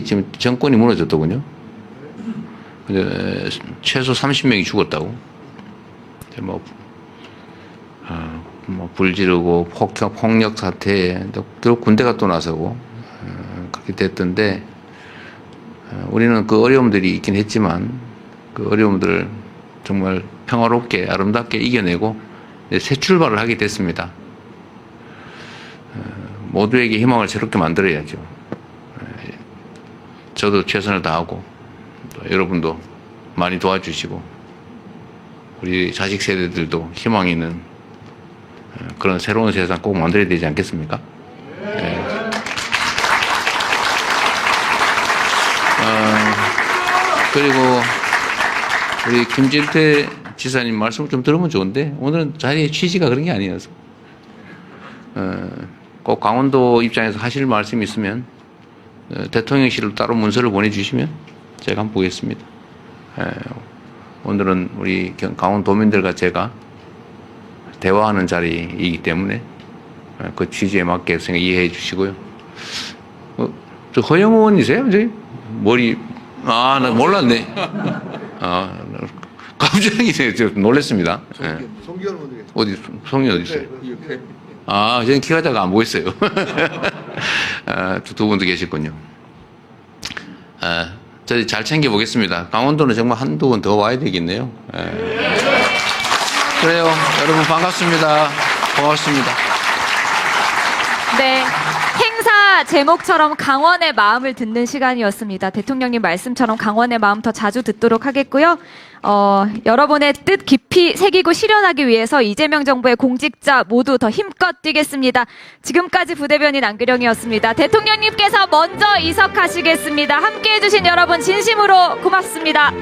Speaker 2: 지금 정권이 무너졌더군요. 근데 최소 30명이 죽었다고. 뭐 불 지르고 폭력 사태에 또 군대가 또 나서고 그렇게 됐던데 우리는 그 어려움들이 있긴 했지만 그 어려움들을 정말 평화롭게 아름답게 이겨내고 이제 새 출발을 하게 됐습니다. 모두에게 희망을 새롭게 만들어야죠. 저도 최선을 다하고 또 여러분도 많이 도와주시고 우리 자식 세대들도 희망 있는 그런 새로운 세상 꼭 만들어야 되지 않겠습니까? 네. 그리고 우리 김진태 지사님 말씀을 좀 들으면 좋은데 오늘은 자리의 취지가 그런 게 아니어서 꼭 강원도 입장에서 하실 말씀이 있으면 대통령실로 따로 문서를 보내주시면 제가 한번 보겠습니다. 오늘은 우리 강원도민들과 제가 대화하는 자리이기 때문에 그 취지에 맞게 이해해 주시고요. 저 허영 의원이세요? 저기 머리 나 몰랐네. 갑자기 저 놀랐습니다. 어디 송기 어디 있어요? 저는 키가 작아 안 보였어요. 두 분도 계셨군요. 저희 잘 챙겨 보겠습니다. 강원도는 정말 한두 번 더 와야 되겠네요. 그래요. 여러분 반갑습니다. 고맙습니다.
Speaker 1: 네. 행사 제목처럼 강원의 마음을 듣는 시간이었습니다. 대통령님 말씀처럼 강원의 마음 더 자주 듣도록 하겠고요. 여러분의 뜻 깊이 새기고 실현하기 위해서 이재명 정부의 공직자 모두 더 힘껏 뛰겠습니다. 지금까지 부대변인 안규령이었습니다. 대통령님께서 먼저 이석하시겠습니다. 함께해 주신 여러분 진심으로 고맙습니다.